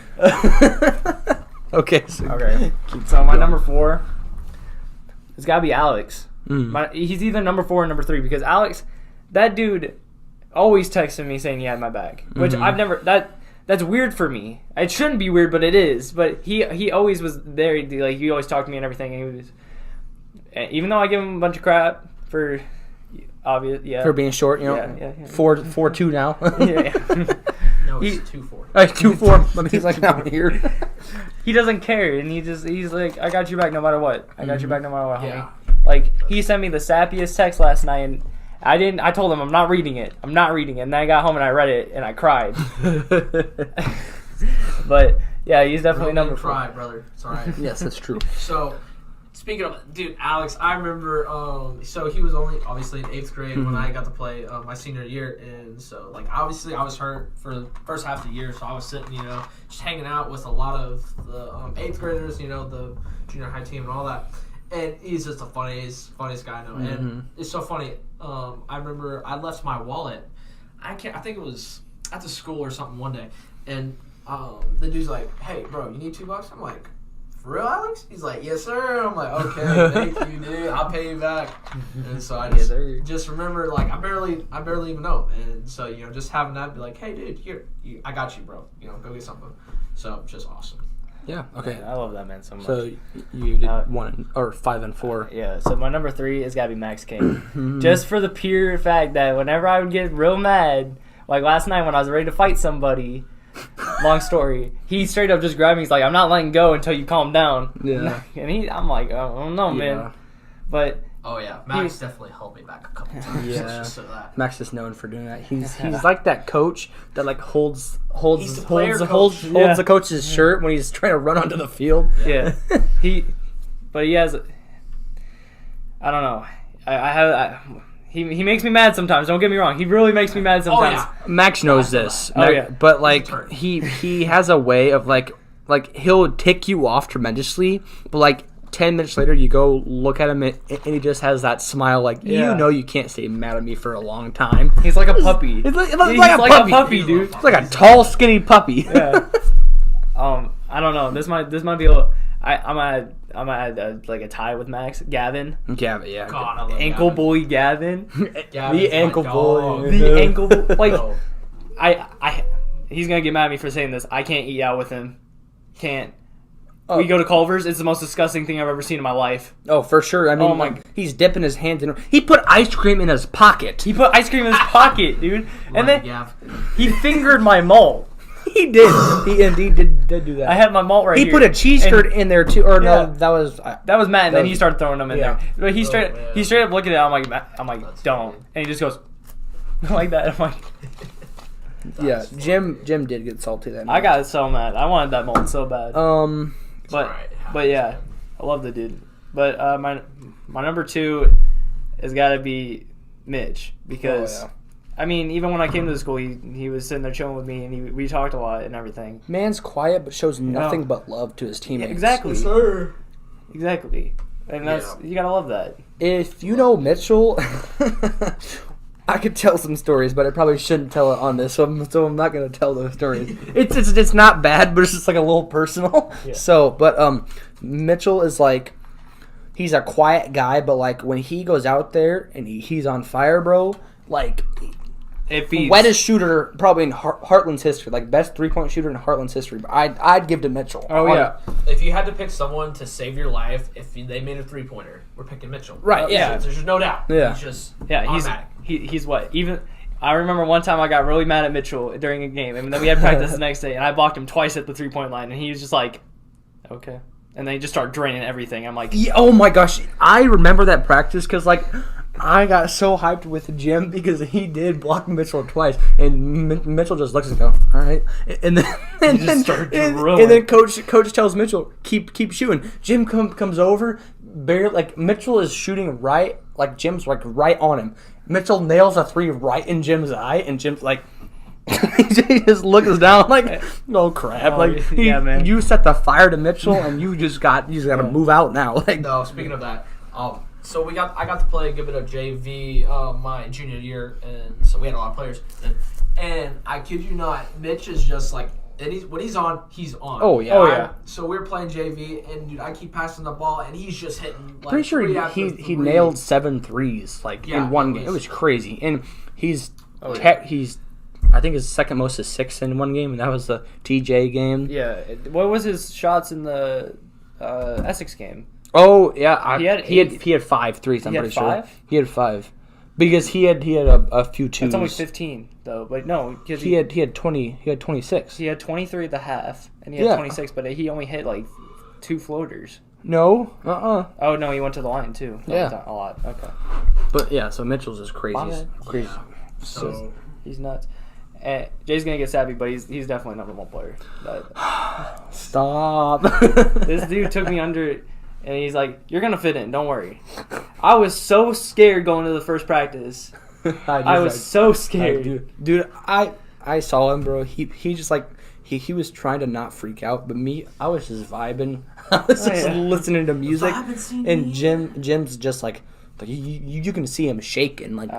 Okay. Okay. So my number 4, it's gotta be Alex. Mm. He's either number 4 or number 3, because Alex, that dude, always texted me saying he had my back, which I've never. That's weird for me. It shouldn't be weird, but it is. But he always was there. Like he always talked to me and everything. And he was, even though I give him a bunch of crap for obvious, For being short, you know. Yeah. 4'2" now. Yeah. No, it's 2-4. 2'4". I mean, he's like out here. He doesn't care, and he's like, I got your back no matter what. I got your back no matter what, homie. Yeah. Like he sent me the sappiest text last night, and I told him I'm not reading it. And then I got home and I read it and I cried. But yeah, he's definitely number 4. Cry, brother. It's all right. Yes, that's true. So, speaking of, dude, Alex, I remember, so he was obviously in 8th grade when I got to play my senior year, and so, like, obviously I was hurt for the first half of the year, so I was sitting, just hanging out with a lot of the 8th graders, the junior high team and all that, and he's just the funniest guy I know, and it's so funny, I remember I left my wallet, I think it was at the school or something one day, and the dude's like, hey, bro, you need $2? I'm like, for real, Alex? He's like, yes, sir. I'm like, okay, thank you, dude. I'll pay you back. And so I just remember, like, I barely even know. And so, just having that be like, hey, dude, here, I got you, bro. Go get something. So, just awesome. Yeah. Okay. I love that man so much. So you did 1 or 5 and 4. Yeah. So my number 3 has got to be Max King, just for the pure fact that whenever I would get real mad, like last night when I was ready to fight somebody. Long story. He straight up just grabbed me. He's like, I'm not letting go until you calm down. Yeah. And I'm like, I don't know, man. But Oh yeah, Max definitely held me back a couple times. Yeah, just so that. Max is known for doing that. He's like that coach that like holds He's the player coach. the coach's shirt when he's trying to run onto the field. Yeah, but he has. I don't know. He makes me mad sometimes. Don't get me wrong. He really makes me mad sometimes. Oh, yeah. Max knows this. Oh, yeah. But like he has a way of like he'll tick you off tremendously, but like 10 minutes later you go look at him and he just has that smile like you know you can't stay mad at me for a long time. He's like a puppy. He's like a puppy, dude. It's like a tall, skinny puppy. Yeah. I don't know. This might be a little. I'm gonna add like a tie with Max. Gavin. Gavin, yeah. God, I love Ankle Gavin. bully Gavin. The ankle bully. The ankle like No. he's gonna get mad at me for saying this. I can't eat out with him. Can't. We go to Culver's. It's the most disgusting thing I've ever seen in my life. Oh, for sure. I mean, he's dipping his hands in. He put ice cream in his pocket. He put ice cream in his pocket, dude. And then Gav. he fingered my malt. He did. He indeed did do that. I had my malt right here. He put a cheese curd in there too. Or no, that was Matt, and then he started throwing them in there. But he straight up looking at it. I'm like, That's don't. funny. And he just goes like that. I'm like, yeah. Jim did get salty that night. I got so mad. I wanted that malt so bad. Alright. But yeah, I love the dude. But my number 2 has got to be Mitch because I mean, even when I came to the school, he was sitting there chilling with me and we talked a lot and everything. Man's quiet but shows nothing but love to his teammates. Exactly. Yes, sir. Exactly. And that's you gotta love that. If you know Mitchell, I could tell some stories, but I probably shouldn't tell it on this, so I'm not gonna tell those stories. It's not bad, but it's just like a little personal. Yeah. So, but Mitchell is like, he's a quiet guy, but like when he goes out there and he's on fire, bro, like It feeds. wettest shooter probably in Heartland's history, like best 3-point shooter in Heartland's history. But I'd give to Mitchell. Oh yeah. If you had to pick someone to save your life, if they made a 3-pointer, we're picking Mitchell. Right, yeah. There's no doubt. Yeah. He's just He's automatic. he's what even. I remember one time I got really mad at Mitchell during a game, and then we had practice the next day, and I blocked him twice at the 3-point line, and he was just like, okay. And then he just started draining everything. I'm like, Yeah, oh my gosh, I remember that practice because like I got so hyped with Jim because he did block Mitchell twice, and Mitchell just looks and goes, all right, and then coach tells Mitchell keep shooting. Jim comes over, barely like Mitchell is shooting right, like Jim's like right on him. Mitchell nails a 3 right in Jim's eye, and Jim's like. He just looks down like, oh crap! Oh, Like, yeah, man. You set the fire to Mitchell, and you just got to move out now. Like, No, speaking of that, so I got to play a good bit of JV my junior year, and so we had a lot of players. And I kid you not, Mitch is just like, and when he's on, he's on. Oh, yeah. Oh, yeah. So we were playing JV, and dude, I keep passing the ball, and he's just hitting. Like, pretty sure three after he three. nailed 7 threes like Yeah, in one it game. was- It was crazy, and he's I think his second most assists in one game, and that was the TJ game. yeah. What was his shots in the Essex game? Oh yeah, He had 5 threes. I'm He had pretty sure 5? he had 5 because he had a few twos. It's only 15 though. But no, because He had 20. He had 26. he had 23 at the half, and he had Yeah. 26, but he only hit like 2 floaters. No, Oh no, he went to the line too. Yeah. a lot. Okay, But yeah, so Mitchell's just crazy. My bad. Crazy. So he's nuts. And Jay's gonna get savvy, but he's definitely number 1 player. But Stop. this dude took me under, and he's like, "You're gonna fit in, don't worry." I was so scared going to the first practice. I was so scared. Dude, I saw him, bro. He just like he was trying to not freak out, but me, I was just vibing. I was just listening to music, and Jim's just like you can see him shaking like.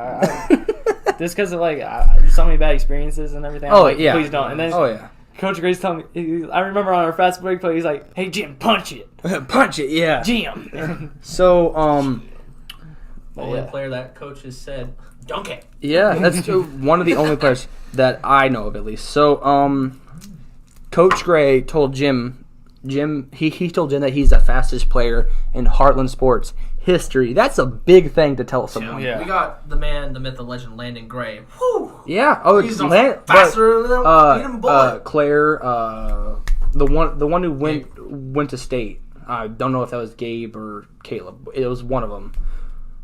Just because of like so many bad experiences and everything. I'm like, yeah. Please don't. And then Coach Grace told me. I remember on our fast break play, he's like, "Hey Jim, punch it, punch it, yeah." Jim. So only player that coach has said, dunk it. Yeah, that's one of the only players that I know of at least. So Coach Gray told Jim, he told Jim that he's the fastest player in Heartland sports history. That's a big thing to tell someone. Yeah. We got the man, the myth, the legend, Landon Gray. Whew. Yeah. Oh, He's faster than even bullet. Claire, the one who went to state. I don't know if that was Gabe or Caleb. It was one of them.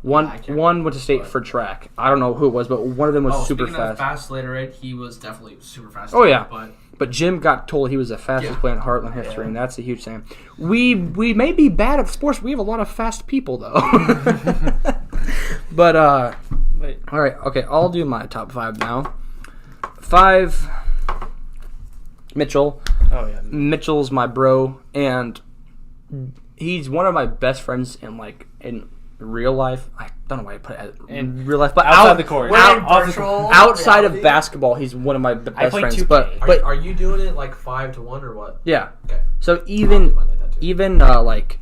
One I can't went to state but- for track. I don't know who it was, but one of them was super speaking of fast. fast later, right? He was definitely super fast. Oh, yeah. But But Jim got told he was the fastest Yeah. player in Heartland history, Yeah. and that's a huge thing. We may be bad at sports, but we have a lot of fast people, though. But, Wait. all right, okay, I'll do my top 5 now. 5, Mitchell. Oh yeah. Mitchell's my bro, and he's one of my best friends in real life. I don't know why I put it in real life, but Outside the court. outside of reality. basketball, he's one of my best play friends. 2K. But are you doing it like 5-1 or what? yeah, Okay. so I'll do even mine like that, too. like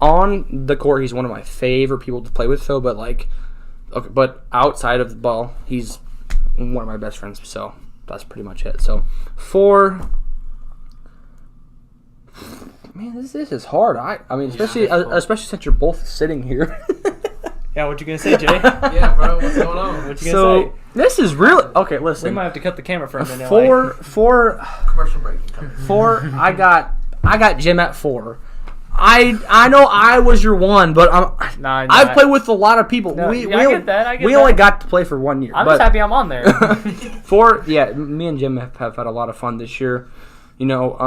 on the court, he's one of my favorite people to play with. So, but outside of the ball, he's one of my best friends. So that's pretty much it. So 4. Man, this is hard. I mean, especially since you're both sitting here. Yeah, what you gonna say, Jay? Yeah, bro. What's going on? What you gonna say? This is really okay. We Listen, might have to cut the camera for a minute. four. Commercial break. Coming. 4. I got Jim at 4. I know I was your 1, but Nah, I've played with a lot of people. No, we I get that. I get we that. only got to play for 1 year. I'm but just happy I'm on there. 4. Yeah, me and Jim have had a lot of fun this year. You know,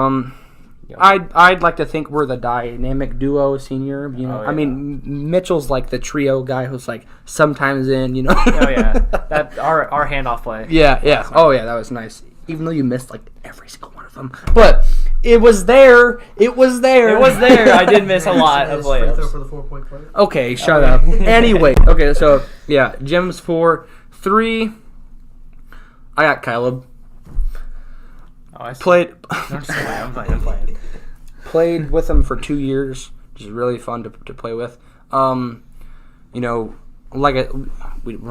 I'd like to think we're the dynamic duo senior. You know, Oh, yeah. I mean Mitchell's like the trio guy who's like sometimes in. You know. Oh yeah, that our handoff play. Yeah. Oh yeah, that was nice. Even though you missed like every single one of them, but it was there. It was there. It was there. I did miss a lot of Free throw layups. for the 4-point play. Okay, shut up. Anyway, okay, so yeah, Jim's 4. 3. I got Caleb. Oh, I see. Played I'm playing. played with him for 2 years, which is really fun to play with. You know, we're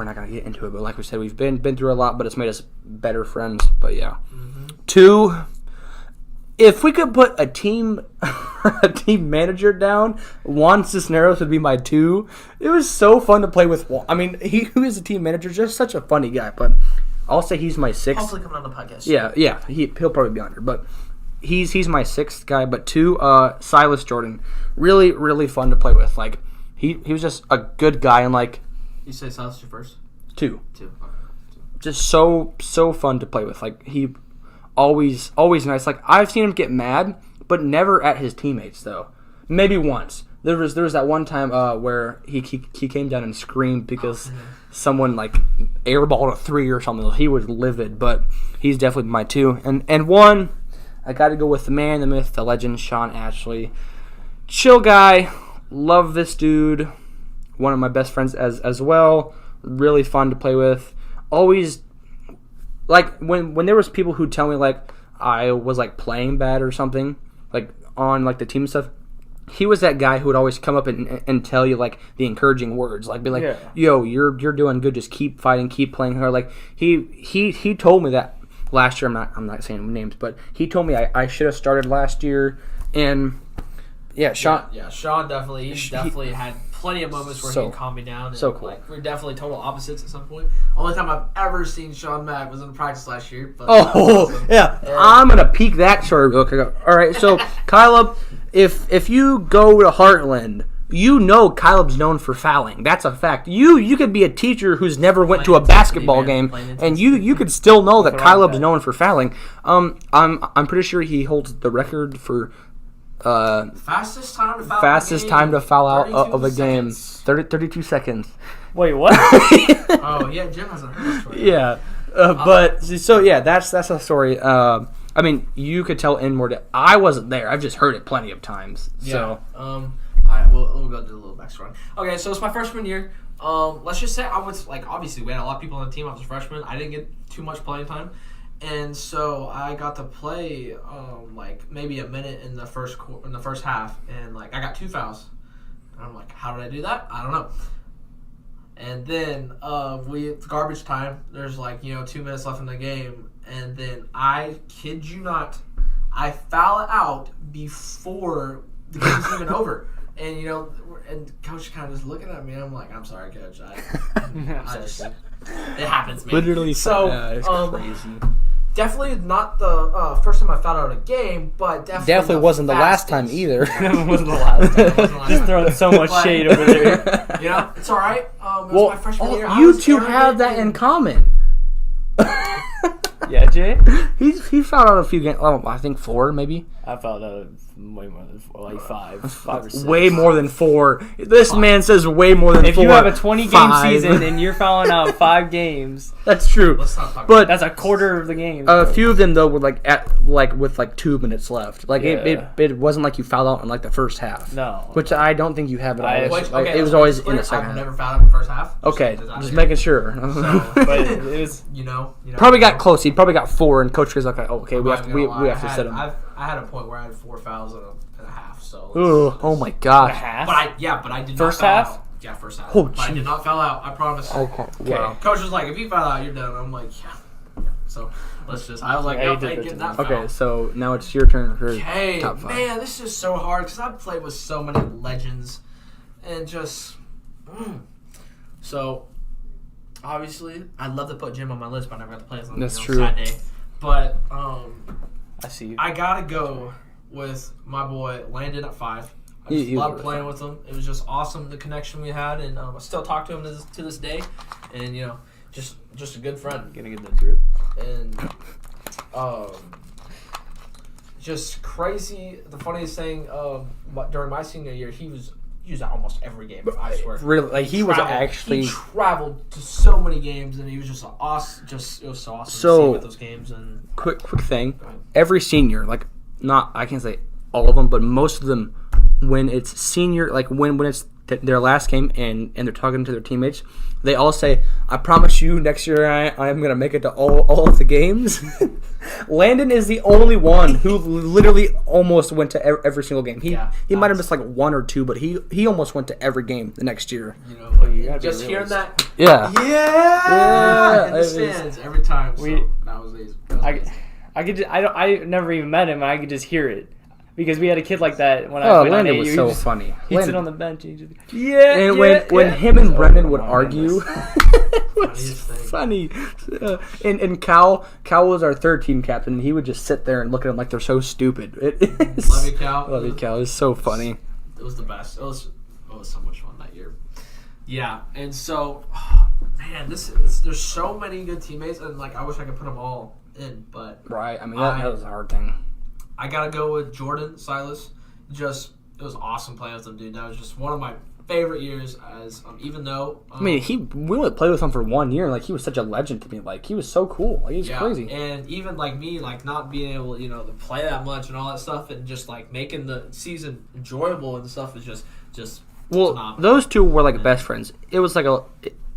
not gonna get into it, but like we said, we've been through a lot, but it's made us better friends. But yeah, 2. If we could put a team manager down, Juan Cisneros would be my 2. It was so fun to play with Juan. I mean, who is a team manager, just such a funny guy. But I'll say he's my 6th. Hopefully coming on the podcast. Yeah, he'll probably be on here, but he's my 6th guy. But 2, Silas Jordan, really, really fun to play with. Like he was just a good guy, and like You say Silas your first? 2, 2. Okay. just so fun to play with. Like he always nice. Like I've seen him get mad, but never at his teammates though. Maybe once. There was that one time where he came down and screamed because someone like airballed a 3 or something. He was livid, but he's definitely my 2. And 1, I got to go with the man, the myth, the legend, Sean Ashley. Chill guy, love this dude. One of my best friends as well. Really fun to play with. Always like when there was people who tell me like I was like playing bad or something like on like the team stuff. He was that guy who would always come up and tell you like the encouraging words, like be like, Yeah. "Yo, you're doing good. Just keep fighting, keep playing hard." Like he told me that last year. I'm not saying names, but he told me I should have started last year. And yeah, Sean. Yeah, Sean definitely. He definitely had plenty of moments where So- he calmed me down. And, so cool. Like we're definitely total opposites at some point. Only time I've ever seen Sean mad was in practice last year. But Oh yeah, I'm gonna peek that story real quick. All right, so Caleb, if you go to Heartland, you know Caleb's known for fouling. That's a fact. You could be a teacher who's never went to a basketball game, and you could still know that Nothing wrong with Caleb's that. known for fouling. I'm pretty sure he holds the record for fastest time to foul. out of a game. 32 seconds. Wait, what? Oh yeah, Jim hasn't heard this story. Yeah, but so yeah, that's a story. I mean, you could tell in more depth. I wasn't there. I've just heard it plenty of times. Yeah. So All right, we'll go do a little backstory. Okay, so it's my freshman year. Let's just say I was like, obviously we had a lot of people on the team. I was a freshman. I didn't get too much playing time, and so I got to play like maybe a minute in the first half, and like I got 2 fouls. And I'm like, how did I do that? I don't know. And then it's garbage time. There's like 2 minutes left in the game, and then I kid you not, I foul it out before the game's even over. And and coach kind of just looking at me. I'm like, I'm sorry, coach. I just it happens, man. literally, So it's um, crazy. Definitely not the first time I found out a game, but definitely wasn't the last time either. Wasn't the last time. Just throwing so much shade over there. You know, it's all right. It was my freshman year. You two have that in common. Yeah, Jay? He found out a few games. Oh, I think 4, maybe. I found out way more than 4, like 5 or 6. Way more than 4. This man says way more than 4. If you have a 20-game season and you're fouling out 5 games, that's true. Let's not talk But about that's a quarter of the game. a few of them though were with 2 minutes left. Like it wasn't like you fouled out in like the first half. No. Which I don't think you have it. It was always in the second I've half. never found out in the first half. Okay, just making sure. So, But it was you know. Probably got close. He probably got 4, and Coach was like, "Oh, okay, we have to set him." I had a point where I had 4 fouls and a half. So. Ooh, oh my gosh. half. But I did First not foul half? out. Yeah, first half. Oh, but I did not foul out. I promise. Okay. Well, Coach was like, if you foul out, you're done. I'm like, yeah. So let's just. I was like, Yeah, yep, you I did ain't getting that that Okay, foul. so now it's your turn for Okay, top 5. man, this is so hard because I've played with so many legends, and just. So, obviously, I'd love to put Jim on my list, but I never got to play as That's on true. Sad day. But I see you. I gotta go with my boy Landon at 5. I just He was loved really playing with him. It was just awesome, the connection we had, and I still talk to him to this day. And you know, just a good friend. Gonna get the drip. And just crazy. The funniest thing during my senior year, he was at almost every game. I swear. Really, like he traveled to so many games, and he was just awesome. It was so awesome to see him at those games. And quick thing. Every senior, like I can't say all of them, but most of them, when it's senior, like when it's their last game and they're talking to their teammates, they all say, "I promise you, next year I am gonna make it to all of the games." Landon is the only one who literally almost went to every single game. He might have missed like 1 or 2, but he almost went to every game the next year. You know, you gotta just be hearing that. Yeah. In the stands every time. So that was easy. I never even met him, and I could just hear it. Because we had a kid like that when I played Landon on was AU. so funny. He'd sit on the bench and he'd just And when him and Brendan would argue, it was funny. And Cal was our 3rd team captain, and he would just sit there and look at them like they're so stupid. Love you, Cal. Love you, Cal. It was so funny. It was the best. It was so much fun that year. Yeah, and so, man, there's so many good teammates, and like I wish I could put them all in, but Right. I mean, that was a hard thing. I gotta go with Jordan Silas. It was awesome playing with him, dude. That was just one of my favorite years. As even though I mean, we only played with him for 1 year. Like he was such a legend to me. Like he was so cool. Like, he was crazy. And even like me, like not being able, to play that much and all that stuff, and just like making the season enjoyable and stuff is just. Well, phenomenal. those two were like best friends. It was like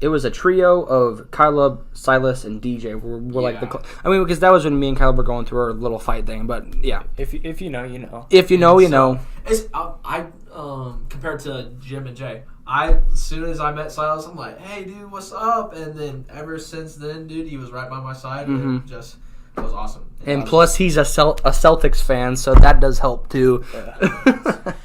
it was a trio of Caleb, Silas, and DJ. Were like I mean, because that was when me and Caleb were going through our little fight thing. But yeah, if you know, you know. If you know, you know. It's compared to Jim and Jay. As soon as I met Silas, I'm like, hey, dude, what's up? And then ever since then, dude, he was right by my side, and it was awesome. And plus, he's a Celtics fan, so that does help too. Yeah.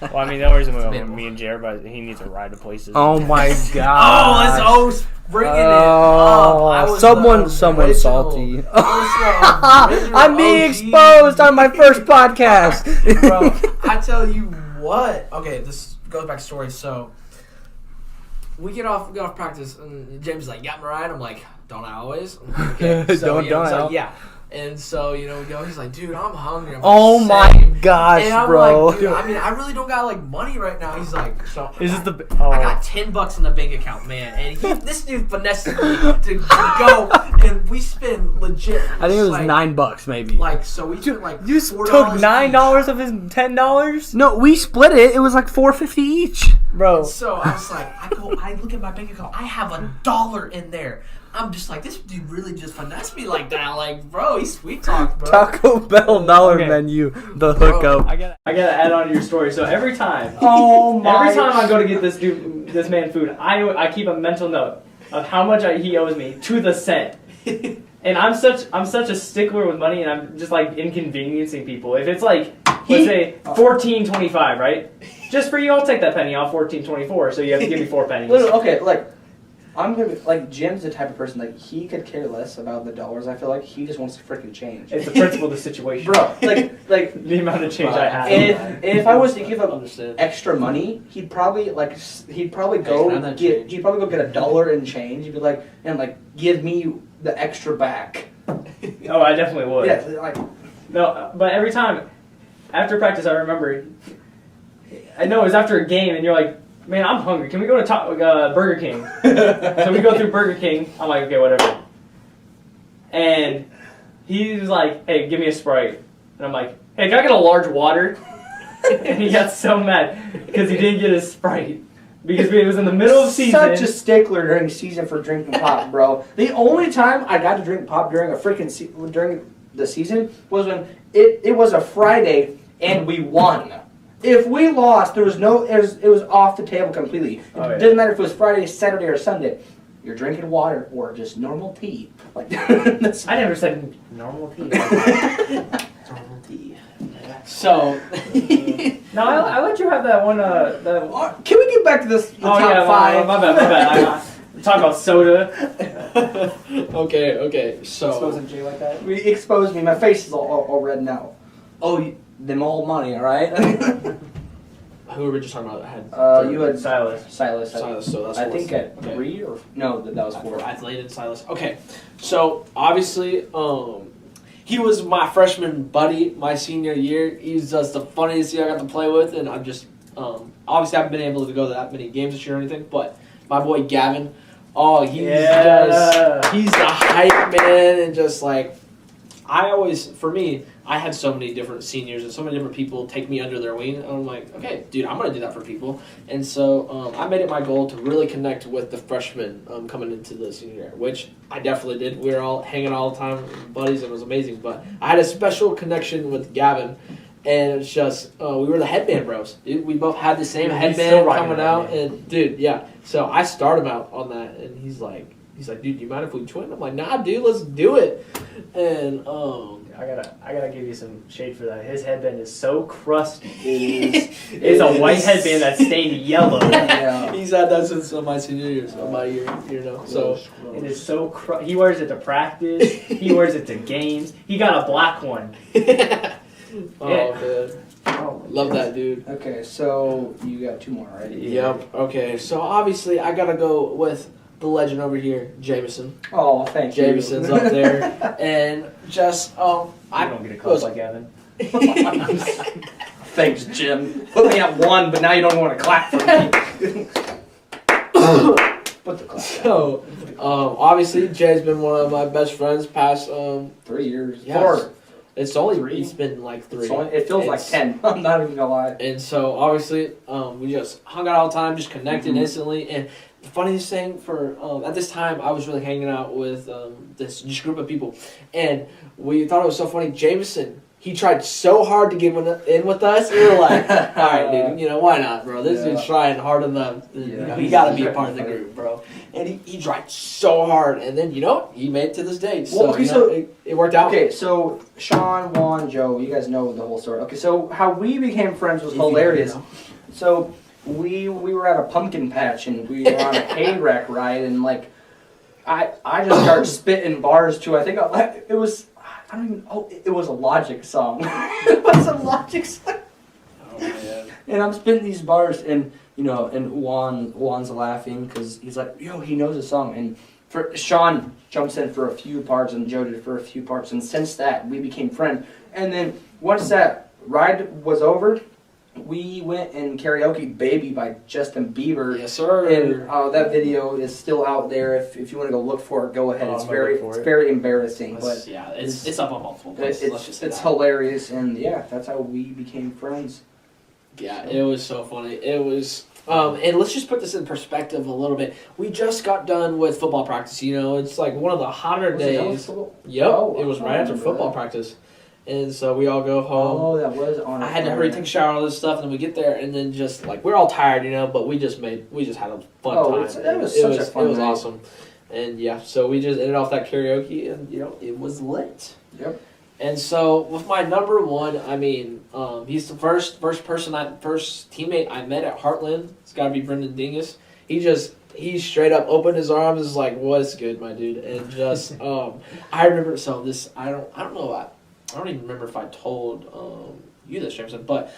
Well, I mean, that was when me and Jared, but he needs a ride to places. Oh my god! Let's bringing it up. Someone salty. I'm being exposed on my first podcast. Bro, I tell you what. Okay, this goes back to story. So we get off practice, and James is like, "Got me right." I'm like, "Don't I always?" Okay, so, don't I? Like, yeah. And so, we go. He's like, dude, I'm hungry. I'm oh my gosh, and I'm bro. like, dude, I mean, I really don't got like money right now. He's like, so Is it I got $10 in the bank account, man. And this dude finessed me to go, and we spend legit. I think it was like, $9 maybe. Like, so we took like you took $9 of his $10. No, we split it. It was like $4.50 each, bro. And so I was like, I look at my bank account. I have $1 in there. I'm just like, this dude really just finessed me like that. Like, bro, he's sweet talk, bro. Taco Bell dollar menu, the hookup. I gotta add on to your story. So every time, every time I go to get this man food, I keep a mental note of how much he owes me to the cent. And I'm such a stickler with money, and I'm just like inconveniencing people. If it's like, let's say $14.25, right? Just for you, I'll take that penny off $14.24. So you have to give me 4 pennies. Okay, like. I'm gonna be, like, Jim's the type of person, like, he could care less about the dollars. I feel like he just wants to freaking change. It's the principle of the situation. Bro, like the amount of change I have. if I was to give him extra money, he'd probably go get $1 and change. He'd be like, and like, give me the extra back. Oh, I definitely would. Yeah, like, no, but every time after practice, I remember. I know it was after a game, and you're like, "Man, I'm hungry. Can we go to Burger King?" So we go through Burger King. I'm like, "Okay, whatever." And he's like, "Hey, give me a Sprite," and I'm like, "Hey, can I get a large water?" And he got so mad because he didn't get his Sprite. Because it was in the middle of season. Such a stickler during season for drinking pop, bro. The only time I got to drink pop during during the season was when it was a Friday and we won. If we lost, it was off the table completely. It doesn't matter if it was Friday, Saturday, or Sunday. You're drinking water or just normal tea. Like I never said normal tea. Normal tea. So, no, I let you have that one. Can we get back to this? Top five. My bad. Talk about soda. Okay. So Exposing Jay like that. We exposed me. My face is all red now. Oh, them all money, all right. Who were we just talking about? You had Silas. So that's I four. think at Okay. 3 or no, that was 4. Athlete and Silas. Okay, so obviously, he was my freshman buddy my senior year. He's just the funniest guy I got to play with, and I'm just obviously I haven't been able to go to that many games this year or anything. But my boy Gavin, he's the hype man, and just like I had so many different seniors and so many different people take me under their wing. And I'm like, okay, dude, I'm going to do that for people. And so I made it my goal to really connect with the freshmen coming into the senior year, which I definitely did. We were all hanging all the time, buddies, and it was amazing. But I had a special connection with Gavin, and it's just, we were the headband bros. Dude, we both had the same headband coming out. And, dude, yeah. So I started him out on that, and he's like, dude, do you mind if we twin? I'm like, nah, dude, let's do it. And, I gotta give you some shade for that. His headband is so crusty. It's a white headband that's stained yellow. Yeah. He's had that since my senior year, so about a year now. So it is so he wears it to practice. He wears it to games. He got a black one. man. Love that, dude. Okay, so you got 2 more, right? Yep. Okay, so obviously I gotta go with the legend over here, Jameson. Oh, thank you. Jameson's up there, and just I don't get a call like Gavin. Thanks, Jim. Put me at 1, but now you don't want to clap for me. Put the clap. So, obviously Jay's been one of my best friends past 3 years. Yes. 4. It's only it's been like 3. It feels like 10. I'm not even gonna lie. And so obviously we just hung out all the time, just connected instantly. And the funniest thing for at this time, I was really hanging out with this just group of people, and we thought it was so funny. Jameson, he tried so hard to get in with us. We were like, all right, dude, why not, bro? This dude's trying harder than he got to be a part of the group, bro. And he tried so hard, and then he made it to this day. So, it worked out. Okay, so Sean, Juan, Joe, you guys know the whole story. Okay, so how we became friends was hilarious. So we were at a pumpkin patch, and we were on a hay rack ride, and like I just started spitting bars too. I think it was. I don't even. Oh, it was a Logic song. It was a Logic song. Oh man. And I'm spitting these bars, and and Juan's laughing because he's like, he knows the song. And Sean jumps in for a few parts, and Joe did for a few parts. And since that, we became friends. And then once that ride was over, we went and karaoke "Baby" by Justin Bieber. Yes, sir. And that video is still out there. If you want to go look for it, go ahead. It's very embarrassing, but it's up on multiple places. It's hilarious, and that's how we became friends. Yeah, it was so funny. It was, and let's just put this in perspective a little bit. We just got done with football practice. It's like one of the hotter days. Yep, it was right after football practice. And so we all go home. Oh, that was on. I had to hurry, take a shower, all this stuff, and then we get there, and then just like we're all tired, but we just had a fun time. It was such a fun night. It was awesome, and so we just ended off that karaoke, and it was lit. Yep. And so with my number 1, I mean, he's the first teammate I met at Heartland. It's got to be Brendan Dingus. he straight up opened his arms, is like, "What's good, my dude?" And just I remember. So this, I don't know. I don't even remember if I told you this, Jameson, but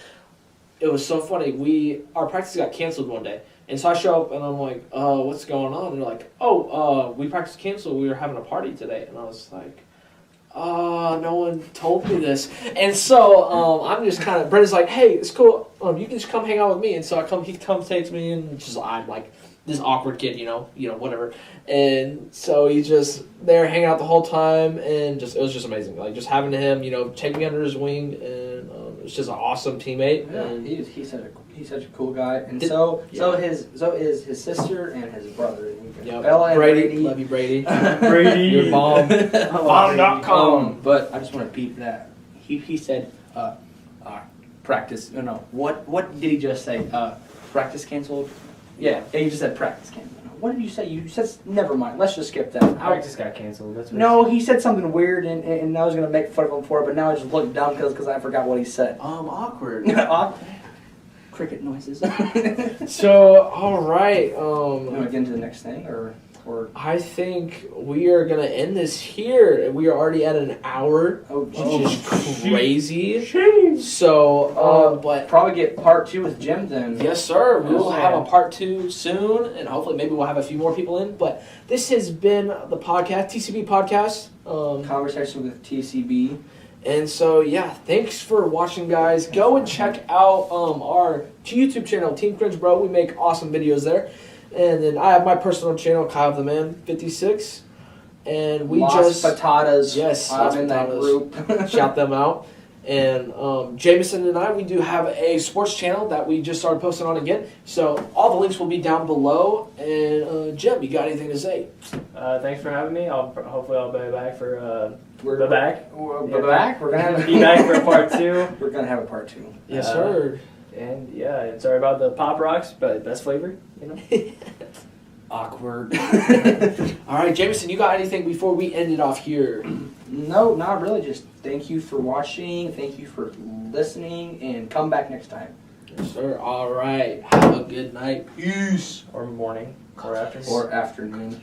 it was so funny. Our practice got canceled one day, and so I show up and I'm like, "What's going on?" And they're like, "Oh, we practice canceled. We were having a party today," and I was like, no one told me this. And so I'm just kind of, Brendan's like, "Hey, it's cool. You can just come hang out with me." And so he comes, takes me, and just I'm like this awkward kid, whatever. And so he's just there hanging out the whole time, and it was just amazing. Like just having him, take me under his wing, and it's just an awesome teammate. Yeah, and he's such a cool guy, and so is his sister and his brother. Yeah, Bella and Brady, love you, Brady. Brady, your mom, mom.com. But I just want to beat that. He said, practice. No. What did he just say? Practice canceled. Yeah, he just said practice canceled. What did you say? You said never mind. Let's just skip that. Practice got canceled. That's no, he said something weird, and I was gonna make fun of him for it, but now I just look dumb because I forgot what he said. Awkward. Cricket noises. So, all right. You want to get into the next thing, or? I think we are gonna end this here. We are already at an hour, which is crazy. So, but probably get part 2 with Jim then. Yes, sir. We will have a part 2 soon, and hopefully maybe we'll have a few more people in. But this has been the podcast, TCB podcast. Conversation with TCB. And so, thanks for watching, guys. Go and check out our YouTube channel, Team Cringe Bro. We make awesome videos there. And then I have my personal channel, Kyle the Man 56. And we Las Patatas. Yes, I'm in that group. Shout them out. And Jameson and I, we do have a sports channel that we just started posting on again. So all the links will be down below. And Jim, you got anything to say? Thanks for having me. Hopefully I'll be back for We're back. We're gonna be back for part 2. We're gonna have a part 2. Yes, sir. And sorry about the Pop Rocks, but best flavor, Awkward. All right, Jameson, you got anything before we end it off here? No, not really. Just thank you for watching. Thank you for listening, and come back next time. Yes, sir. All right. Have a good night. Peace. Or morning. Or afternoon. Or afternoon.